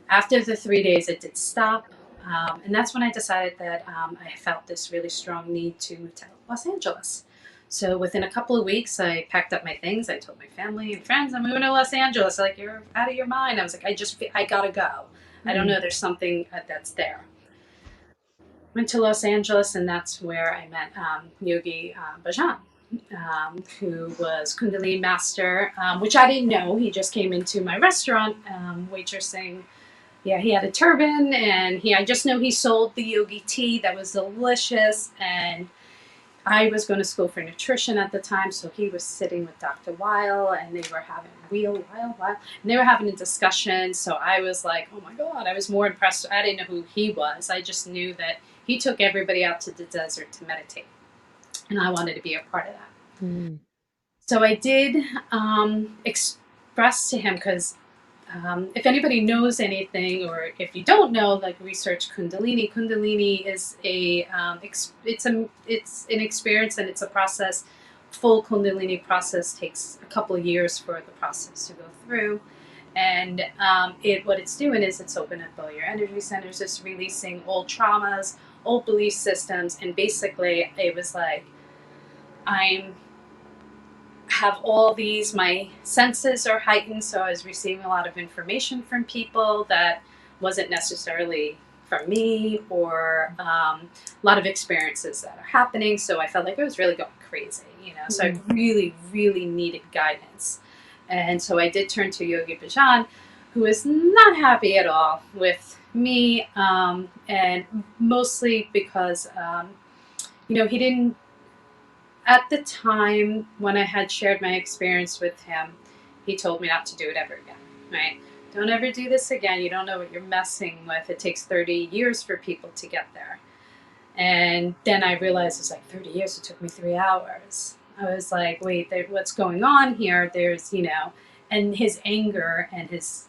After the 3 days, it did stop. And that's when I decided that I felt this really strong need to move to Los Angeles. So within a couple of weeks, I packed up my things. I told my family and friends, I'm moving to Los Angeles. Like, you're out of your mind. I was like, I gotta go. I don't know. There's something that's there. Went to Los Angeles, and that's where I met Yogi Bhajan, who was Kundalini master, which I didn't know. He just came into my restaurant waitressing. Yeah, he had a turban, and I just know he sold the yogi tea that was delicious. And I was going to school for nutrition at the time, so he was sitting with Dr. Weil, and they were having and they were having a discussion. So I was like, oh my God, I was more impressed. I didn't know who he was. I just knew that he took everybody out to the desert to meditate, and I wanted to be a part of that. So I did express to him, because if anybody knows anything, or if you don't know, like, research Kundalini. Kundalini is it's an experience, and it's a process. Full Kundalini process takes a couple of years for the process to go through. And what it's doing is it's opening up all your energy centers. It's releasing old traumas, old belief systems, and basically it was like, have all these, my senses are heightened, so I was receiving a lot of information from people that wasn't necessarily from me, or a lot of experiences that are happening. So I felt like I was really going crazy, so I really, really needed guidance. And so I did turn to Yogi Bhajan, who is not happy at all with me, and mostly because he didn't, at the time when I had shared my experience with him, he told me not to do it ever again, right? Don't ever do this again. You don't know what you're messing with. It takes 30 years for people to get there. And then I realized it's like 30 years. It took me 3 hours. I was like, wait, what's going on here? There's, and his anger and his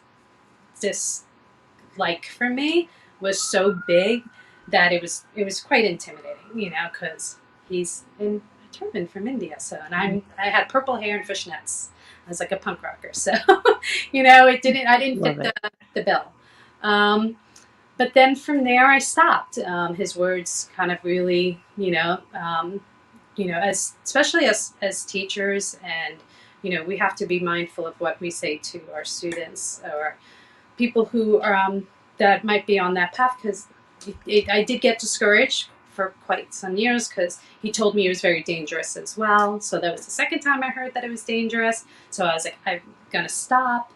dislike for me was so big that it was quite intimidating, because he's in turban from India. So, and I had purple hair and fishnets. I was like a punk rocker. So, I didn't fit the bill. But then from there I stopped. His words kind of really, especially as teachers, and, we have to be mindful of what we say to our students or people who are, that might be on that path, because I did get discouraged for quite some years, because he told me it was very dangerous as well. So that was the second time I heard that it was dangerous. So I was like, I'm going to stop.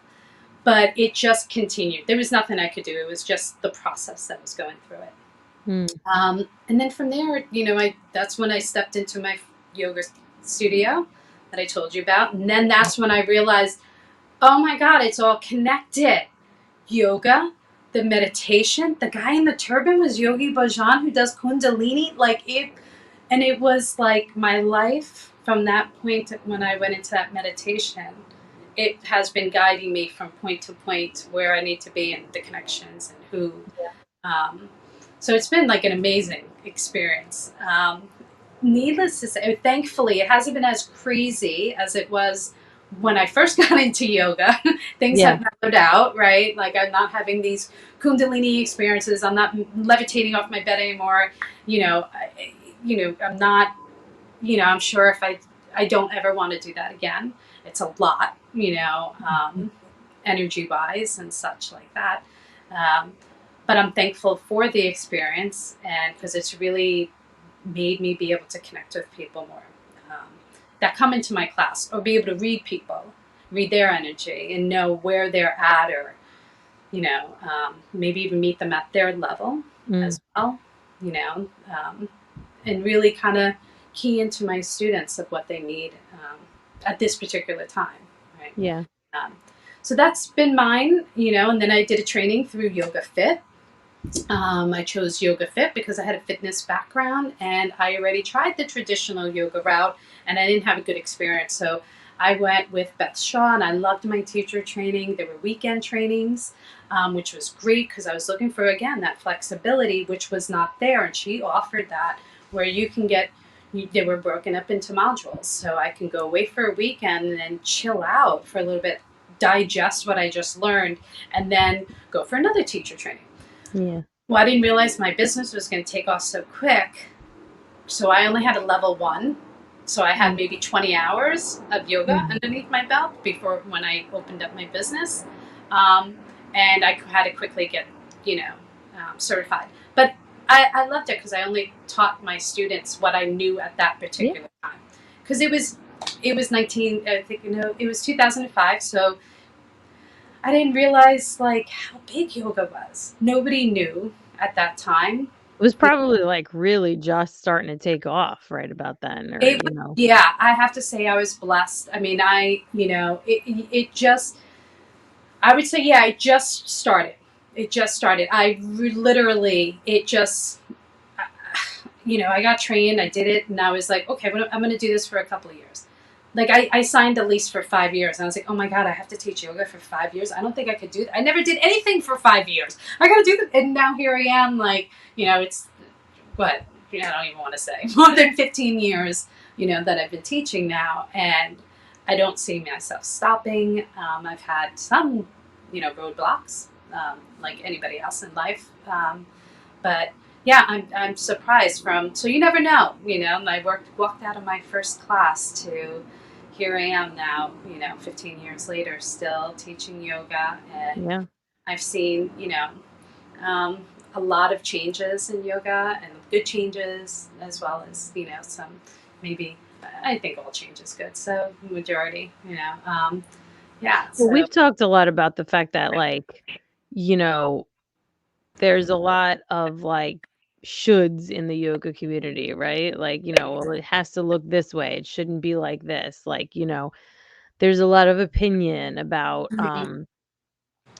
But it just continued. There was nothing I could do. It was just the process that was going through it. And then from there, that's when I stepped into my yoga studio that I told you about. And then that's when I realized, oh my God, it's all connected. Yoga, the meditation, the guy in the turban was Yogi Bhajan, who does Kundalini. And it was like my life from that point when I went into that meditation. It has been guiding me from point to point where I need to be, and the connections and who. So it's been like an amazing experience. Needless to say, thankfully, it hasn't been as crazy as it was when I first got into yoga. Things have mellowed out, right? Like, I'm not having these Kundalini experiences. I'm not levitating off my bed anymore. I'm not, I'm sure if I don't ever want to do that again. It's a lot, energy wise and such like that. But I'm thankful for the experience, and because it's really made me be able to connect with people more that come into my class, or be able to read people, read their energy, and know where they're at, or, maybe even meet them at their level as well, and really kind of key into my students of what they need at this particular time, right? Yeah. So that's been mine, and then I did a training through YogaFit. I chose YogaFit because I had a fitness background, and I already tried the traditional yoga route, and I didn't have a good experience. So I went with Beth Shaw, and I loved my teacher training. There were weekend trainings. which was great because I was looking for, again, that flexibility, which was not there. And she offered that, where you can get, they were broken up into modules. So I can go away for a weekend and then chill out for a little bit, digest what I just learned, and then go for another teacher training. Yeah. Well, I didn't realize my business was going to take off so quick. So I only had a level 1. So I had maybe 20 hours of yoga underneath my belt before, when I opened up my business. And I had to quickly get, certified. But I loved it because I only taught my students what I knew at that particular time. Because it was 2005. So I didn't realize like how big yoga was. Nobody knew at that time. It was probably like really just starting to take off right about then, or Yeah, I have to say I was blessed. I mean, it just, I would say, yeah, it just started. It just started. Literally, it just, I got trained, I did it, and I was like, okay, I'm going to do this for a couple of years. Like I signed a lease for 5 years, and I was like, oh my God, I have to teach yoga for 5 years. I don't think I could do that. I never did anything for 5 years. I got to do that. And now here I am, like, it's what, I don't even want to say, more than 15 years, that I've been teaching now. And I don't see myself stopping. I've had some, roadblocks, like anybody else in life. But yeah, I'm surprised so you never know, I walked out of my first class to here I am now, 15 years later, still teaching yoga. And I've seen, a lot of changes in yoga, and good changes, as well as, some, maybe, I think all change is good. So majority, yeah. Well, So we've talked a lot about the fact that, like, you know, there's a lot of, like, shoulds in the yoga community, right? Like, well, it has to look this way. It shouldn't be like this. Like, there's a lot of opinion about,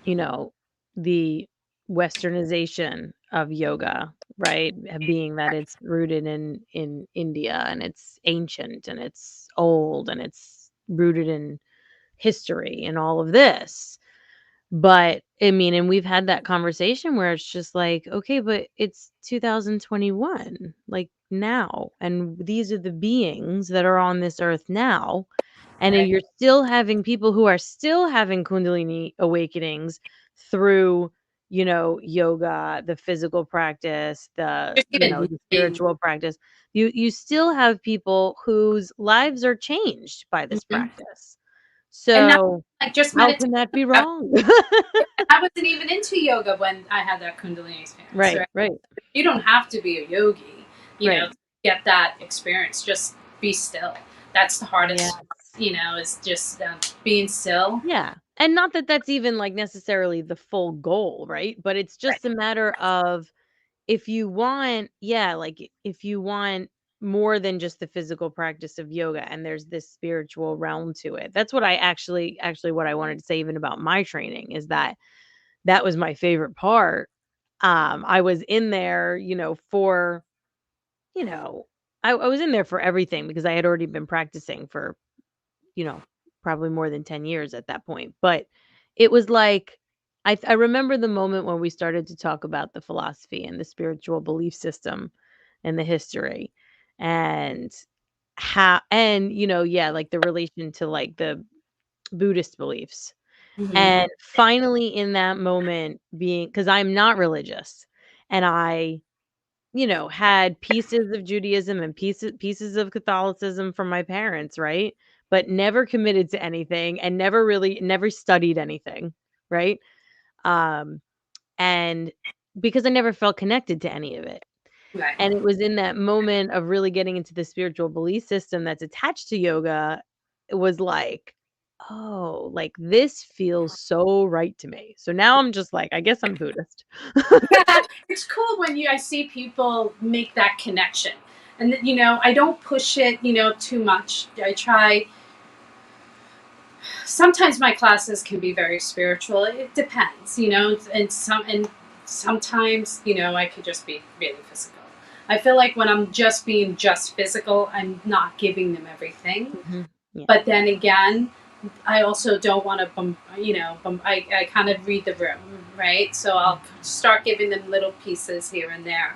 you know, the Westernization of yoga, right? Being that it's rooted in India, and it's ancient and it's old and it's rooted in history and all of this. But I mean, and we've had that conversation where it's just like, okay, but it's 2021, like now, and these are the beings that are on this earth now. And then right. you're still having people who are still having Kundalini awakenings through, yoga, the physical practice, Just even the spiritual practice. You still have people whose lives are changed by this practice. and not So like just how meditation. can that be wrong? I wasn't even into yoga when I had that Kundalini experience. Right, Right? right, You don't have to be a yogi, right. to get that experience. Just be still. That's the hardest, Yes. is just being still. Yeah, and not that that's even, like, necessarily the full goal, right? But it's Right. just a matter of, if you want, yeah, like, if you want more than just the physical practice of yoga, and there's this spiritual realm to it. That's what I actually what I wanted to say even about my training, is that that was my favorite part. I was in there, for, you know, I was in there for everything, because I had already been practicing for, you know, probably more than 10 years at that point. But it was like, I remember the moment when we started to talk about the philosophy and the spiritual belief system and the history, and yeah, like the relation to like the Buddhist beliefs. Mm-hmm. And finally in that moment, being, because I'm not religious, and I, had pieces of Judaism and pieces of Catholicism from my parents, right? But never committed to anything, and never studied anything, right? Um, and because I never felt connected to any of it. Right. And it was in that moment of really getting into the spiritual belief system that's attached to yoga, it was like, "Oh, like, this feels so right to me." So now I'm just like, I guess I'm Buddhist. Yeah, it's cool when I see people make that connection, and I don't push it, too much. I try. Sometimes my classes can be very spiritual. It depends, and sometimes, I could just be really physical. I feel like when I'm just physical, I'm not giving them everything. Mhm. Yeah. But then again, I also don't want to, I kind of read the room, right? So I'll start giving them little pieces here and there.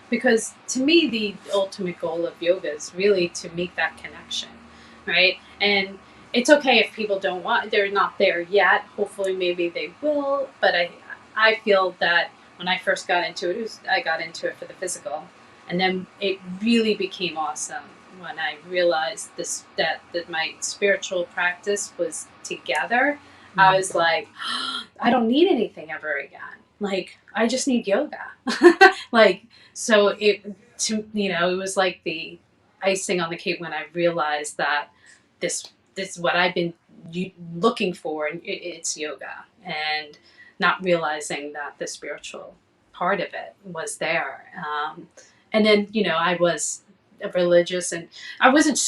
Because to me, the ultimate goal of yoga is really to make that connection, right? And it's okay if people don't want, they're not there yet. Hopefully, maybe they will. But I feel that when I first got into it, I got into it for the physical. And then it really became awesome when I realized that my spiritual practice was together. I was like, I don't need anything ever again. Like I just need yoga. Like so it was like the icing on the cake when I realized that this this is what I've been looking for, and it's yoga, and not realizing that the spiritual part of it was there. And then I was religious, and I wasn't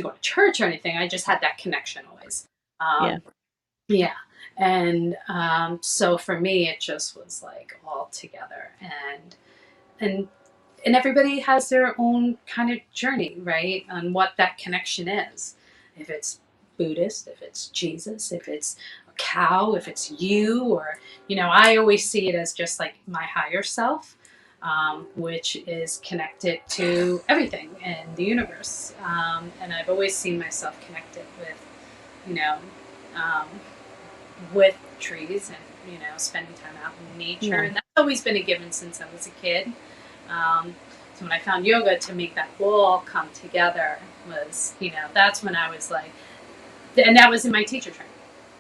going to church or anything. I just had that connection always. Yeah. Um, yeah. And so for me, it just was like all together, and and everybody has their own kind of journey, right? On what that connection is. If it's Buddhist, if it's Jesus, if it's a cow, if it's you, or, I always see it as just like my higher self, which is connected to everything in the universe. And I've always seen myself connected you know, um, with trees and, spending time out in nature. Yeah. And that's always been a given since I was a kid. So when I found yoga to make that all come together was, that's when I was like, and that was in my teacher training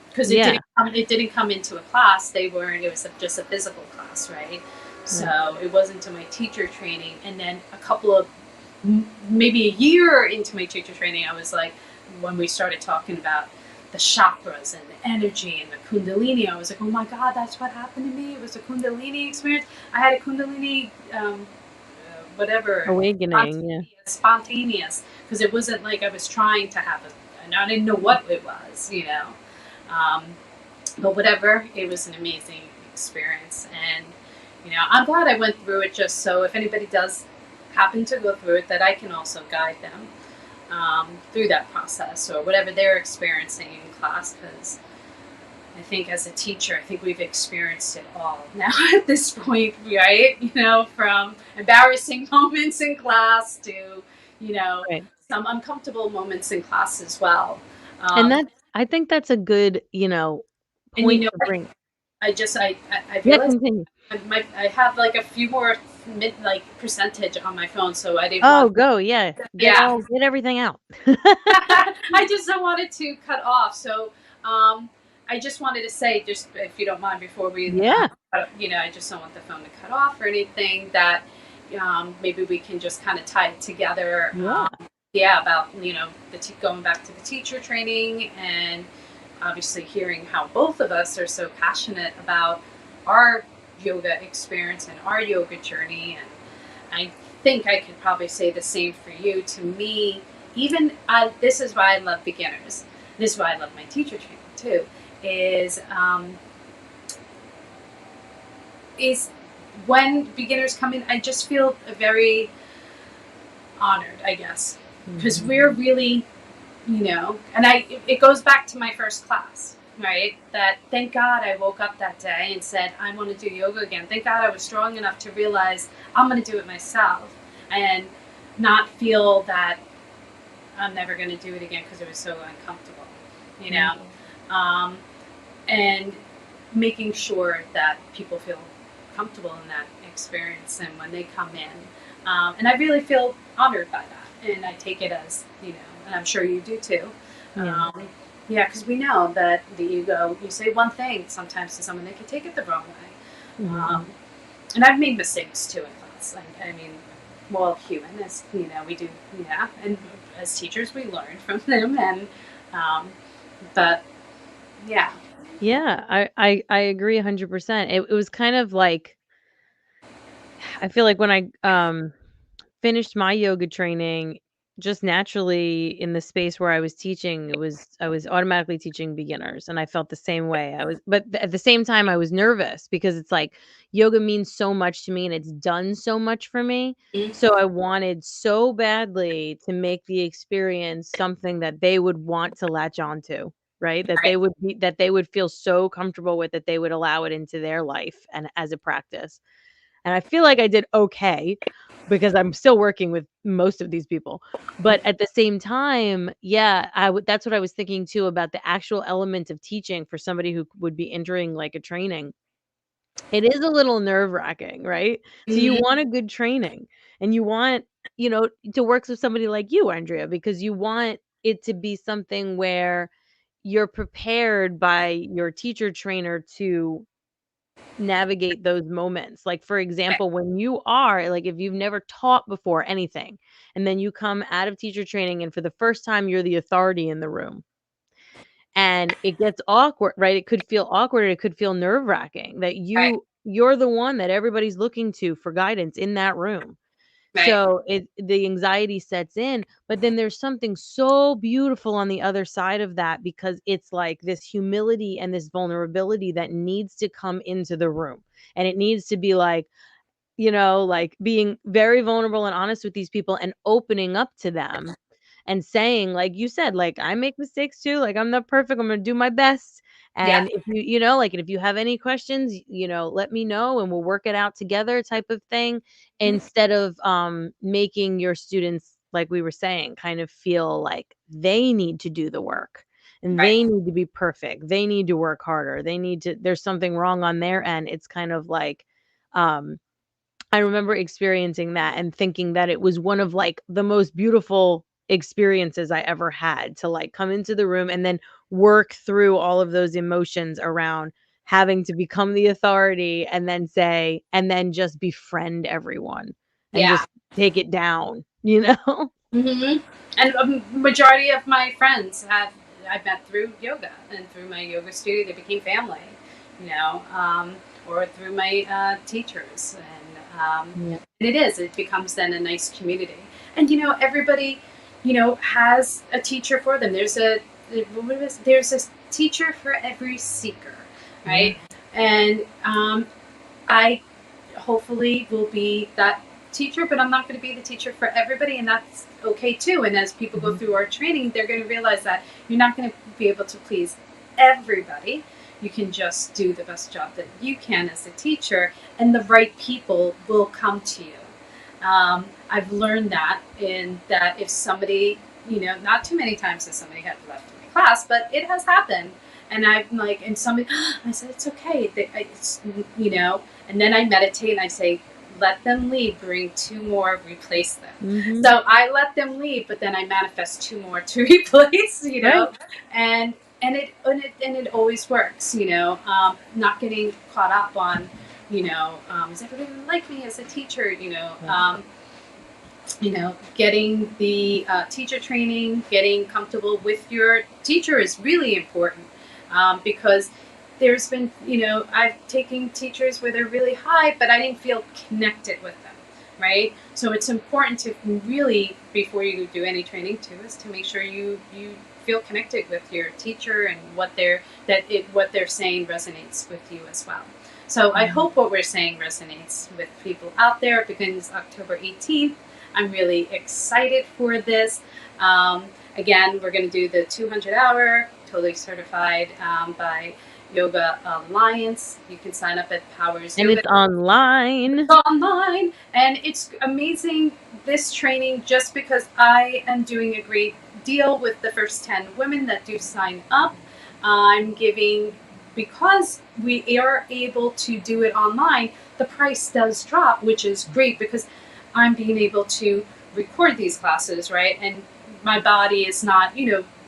because Yeah. it didn't come into a class. It was just a physical class, right? So Right. it wasn't until my teacher training, and then a couple of maybe a year into my teacher training, I was like, when we started talking about the chakras and the energy and the Kundalini, I was like, oh my God, that's what happened to me. It was a Kundalini experience. I had a Kundalini, whatever, Awakening. Yeah. spontaneous, because it wasn't like I was trying to have it, and I didn't know what it was, Um, but whatever, it was an amazing experience. And, I'm glad I went through it just so if anybody does happen to go through it, that I can also guide them through that process or whatever they're experiencing in class, because I think as a teacher, I think we've experienced it all now at this point, right? From embarrassing moments in class to, you know, Right. some uncomfortable moments in class as well. And Um, I think that's a good, and point to what? bring. I Yeah, realized continue. I have like a few more percentage on my phone, so I didn't Oh, want. go. Yeah. Yeah, Get everything out. I just don't want it to cut off. So I just wanted to say, just if you don't mind, before we, Yeah. I just don't want the phone to cut off or anything. That maybe we can just kind of tie it together. Yeah. Yeah, about going back to the teacher training, and obviously hearing how both of us are so passionate about our yoga experience and our yoga journey. And I think I could probably say the same for you. To me, even this is why I love beginners. This is why I love my teacher training too. Is when beginners come in, I just feel very honored, I guess, because Mhm. we're really, and it goes back to my first class, right? That thank God I woke up that day and said I want to do yoga again. Thank God I was strong enough to realize I'm going to do it myself, and not feel that I'm never going to do it again because it was so uncomfortable, you know. Right. Um, and making sure that people feel comfortable in that experience and when they come in. And I really feel honored by that. And I take it as, and I'm sure you do too. Yeah. Um, yeah, because we know that the ego, you say one thing sometimes to someone, they can take it the wrong way. Mhm. And I've made mistakes too in class. I mean, well, human, as we do, yeah. And as teachers, we learn from them. And, but yeah. Yeah, I agree 100%. It was kind of like I feel like when I, finished my yoga training, just naturally in the space where I was teaching, I was automatically teaching beginners, and I felt the same way. At the same time, I was nervous because it's like yoga means so much to me and it's done so much for me. So I wanted so badly to make the experience something that they would want to latch onto. right? That Right. they would feel so comfortable with that they would allow it into their life and as a practice. And I feel like I did okay because I'm still working with most of these people. But at the same time, yeah, that's what I was thinking too about the actual element of teaching for somebody who would be entering like a training. It is a little nerve-wracking, right? So you Mhm. want a good training and you want, to work with somebody like you, Andrea, because you want it to be something where you're prepared by your teacher trainer to navigate those moments. Like, for Right. example, when you are like, if you've never taught before anything, and then you come out of teacher training, and for the first time, you're the authority in the room, and it gets awkward, right? It could feel awkward, it could feel nerve-wracking that Right. you're the one that everybody's looking to for guidance in that room. Right. So the anxiety sets in, but then there's something so beautiful on the other side of that because it's like this humility and this vulnerability that needs to come into the room. And it needs to be like, like being very vulnerable and honest with these people and opening up to them and saying, like you said, like, I make mistakes too. Like, I'm not perfect. I'm going to do my best. Yeah. And if like, and if you have any questions, let me know and we'll work it out together type of thing instead of making your students, like we were saying, kind of feel like they need to do the work and Right. they need to be perfect. They need to work harder. There's something wrong on their end. It's kind of like, um, I remember experiencing that and thinking that it was one of, like, the most beautiful experiences I ever had to, like, come into the room and then work through all of those emotions around having to become the authority and then just befriend everyone and Yeah. just take it down, you know? Hmm. And a majority of my friends have I met through yoga and through my yoga studio. They became family, you know, or through my teachers, Yeah. and it becomes then a nice community. And everybody, has a teacher for them. There's a teacher for every seeker, Yeah. right? And I hopefully will be that teacher, but I'm not going to be the teacher for everybody, and that's okay too. And as people go Mhm. through our training, they're going to realize that you're not going to be able to please everybody. You can just do the best job that you can as a teacher, and the right people will come to you. I've learned that in that if somebody, not too many times has somebody had left my class, but it has happened. And I'm like, and somebody, I said, it's okay. It's, and then I meditate and I say, let them leave, bring two more, replace them. Mhm. So I let them leave, but then I manifest two more to replace, Right. and it always works, not getting caught up on, is everybody gonna like me as a teacher, Right. getting the teacher training, getting comfortable with your teacher is really important, because there's been, I've taken teachers where they're really high, but I didn't feel connected with them, right? So it's important to really, before you do any training too, is to make sure you feel connected with your teacher and what they're saying resonates with you as well. So I Mhm. hope what we're saying resonates with people out there. It begins October 18th. I'm really excited for this. Again, we're going to do the 200-hour, totally certified by Yoga Alliance. You can sign up at Powers And Yoga it's online. online, and it's amazing, this training, just because I am doing a great deal with the first 10 women that do sign up. I'm giving, because we are able to do it online, the price does drop, which is great because I'm being able to record these classes, right? And my body is not,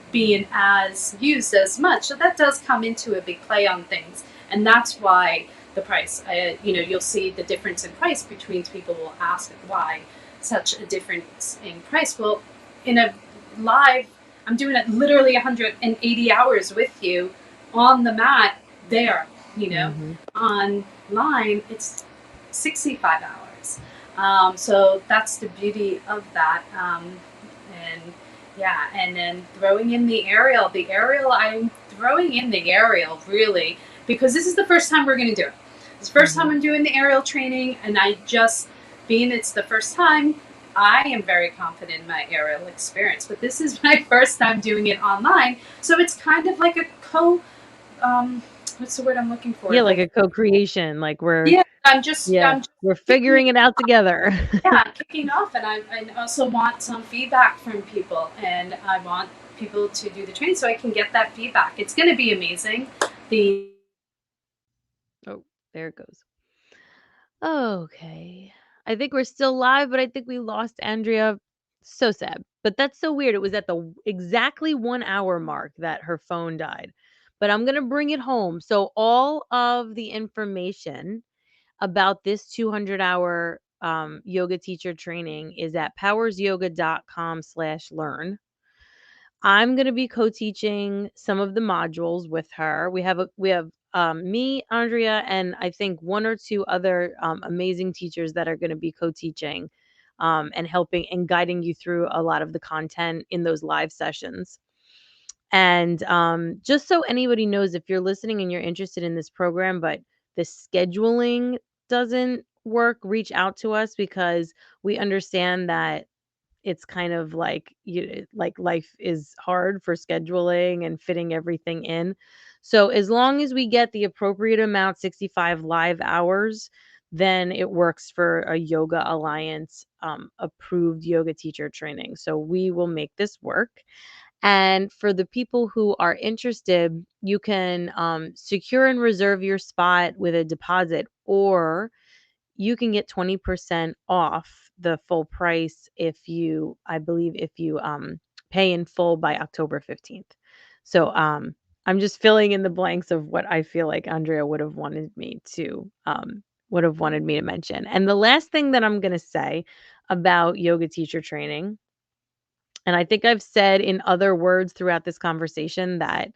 being as used as much. So that does come into a big play on things. And that's why the price, you'll see the difference in price between, people will ask why such a difference in price. Well, in a live, I'm doing it literally 180 hours with you on the mat there, Mhm. online, it's 65 hours. So that's the beauty of that. And yeah, and then throwing in I'm throwing in the aerial really because this is the first time we're going to do it. It's the first time Mhm. I'm doing the aerial training, and I just, being it's the first time, I am very confident in my aerial experience, but this is my first time doing it online. So it's kind of like a um, what's the word I'm looking for? Yeah, like Like, a co-creation, like yeah, yeah, I'm just we're kicking, figuring it out together. yeah, I'm kicking off, and I also want some feedback from people, and I want people to do the training so I can get that feedback. It's going to be amazing. The Oh, there it goes. Okay. I think we're still live, but I think we lost Andrea. So sad. But that's so weird. It was at the exactly 1 hour mark that her phone died. But I'm going to bring it home. So all of the information about this 200-hour yoga teacher training is at powersyoga.com/learn. I'm gonna be co-teaching some of the modules with her. We have me, Andrea, and I think 1 or 2 other, amazing teachers that are gonna be co-teaching, and helping and guiding you through a lot of the content in those live sessions. And, just so anybody knows, if you're listening and you're interested in this program, but the scheduling doesn't work, reach out to us because we understand that it's kind of like like life is hard for scheduling and fitting everything in. So as long as we get the appropriate amount, 65 live hours, then it works for a Yoga Alliance approved yoga teacher training. So we will make this work. And for the people who are interested, you can secure and reserve your spot with a deposit, or you can get 20% off the full price if you, I believe, if you pay in full by October 15th. So I'm just filling in the blanks of what I feel like Andrea would have wanted me to mention. And the last thing that I'm going to say about yoga teacher training, and I think I've said in other words throughout this conversation that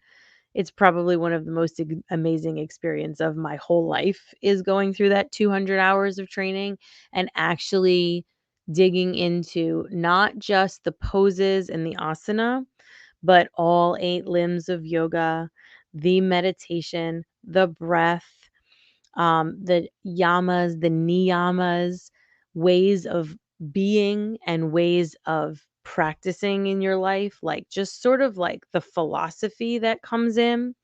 it's probably one of the most amazing experience of my whole life is going through that 200 hours of training and actually digging into not just the poses and the asana, but all 8 limbs of yoga, the meditation, the breath, the yamas, the niyamas, ways of being and ways of practicing in your life, like just sort of like the philosophy that comes in.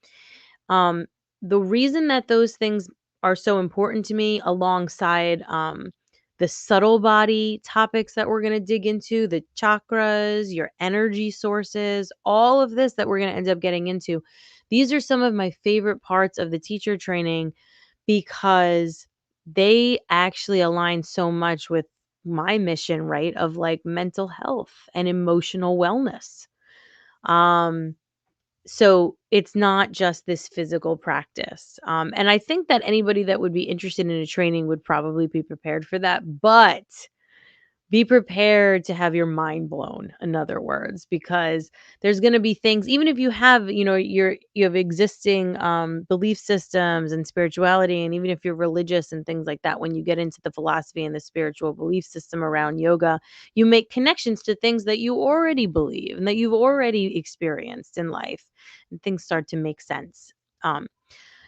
um, the reason that those things are so important to me, alongside the subtle body topics that we're going to dig into, the chakras, your energy sources, all of this that we're going to end up getting into, these are some of my favorite parts of the teacher training because they actually align so much with my mission, right? Of like mental health and emotional wellness. Um, so it's not just this physical practice. And I think that anybody that would be interested in a training would probably be prepared for that. But be prepared to have your mind blown, in other words, because there's going to be things, even if you have, you have existing belief systems and spirituality, and even if you're religious and things like that, when you get into the philosophy and the spiritual belief system around yoga, you make connections to things that you already believe and that you've already experienced in life, and things start to make sense. um,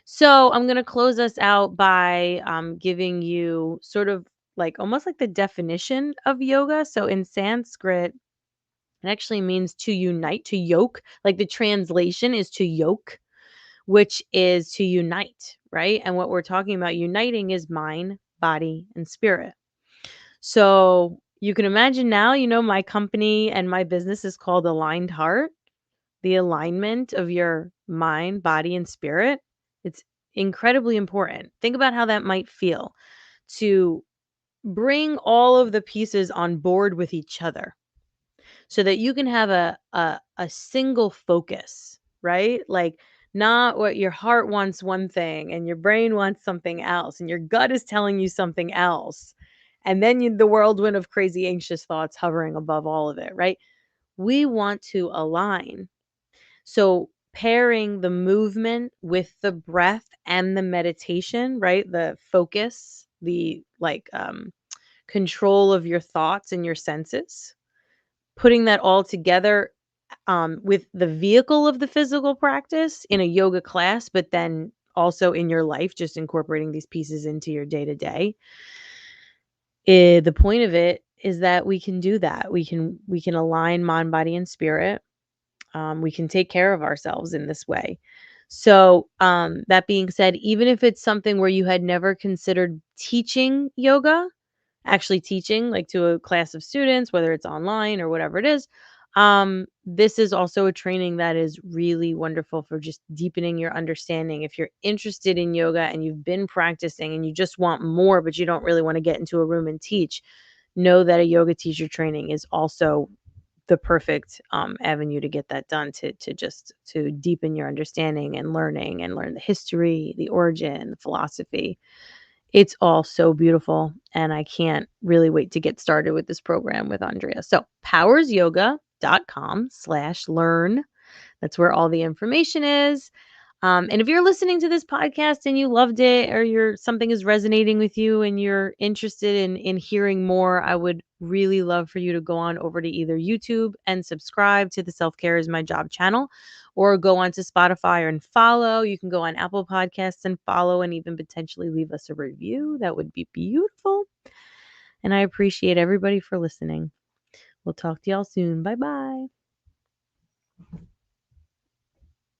so I'm going to close us out by giving you sort of like almost like the definition of yoga. So in Sanskrit, it actually means to unite, to yoke. Like the translation is to yoke, which is to unite, right? And what we're talking about uniting is mind, body, and spirit. So you can imagine now, my company and my business is called Aligned Heart, the alignment of your mind, body, and spirit. It's incredibly important. Think about how that might feel to bring all of the pieces on board with each other so that you can have a single focus, right? Like not what your heart wants one thing and your brain wants something else and your gut is telling you something else. And then the whirlwind of crazy anxious thoughts hovering above all of it, right? We want to align. So pairing the movement with the breath and the meditation, right? The focus, the control of your thoughts and your senses, putting that all together with the vehicle of the physical practice in a yoga class, but then also in your life, just incorporating these pieces into your day to day. The point of it is that we can do that. We can align mind, body, and spirit. We can take care of ourselves in this way. So, that being said, even if it's something where you had never considered teaching yoga, actually teaching like to a class of students, whether it's online or whatever it is, this is also a training that is really wonderful for just deepening your understanding. If you're interested in yoga and you've been practicing and you just want more, but you don't really want to get into a room and teach, know that a yoga teacher training is also the perfect avenue to get that done, to just to deepen your understanding and learning and learn the history, the origin, the philosophy. It's all so beautiful, and I can't really wait to get started with this program with Andrea. So powersyoga.com/learn. That's where all the information is. And if you're listening to this podcast and you loved it, or something is resonating with you and you're interested in hearing more, I would really love for you to go on over to either YouTube and subscribe to the Self Care is My Job channel, or go on to Spotify and follow. You can go on Apple Podcasts and follow, and even potentially leave us a review. That would be beautiful. And I appreciate everybody for listening. We'll talk to y'all soon. Bye bye.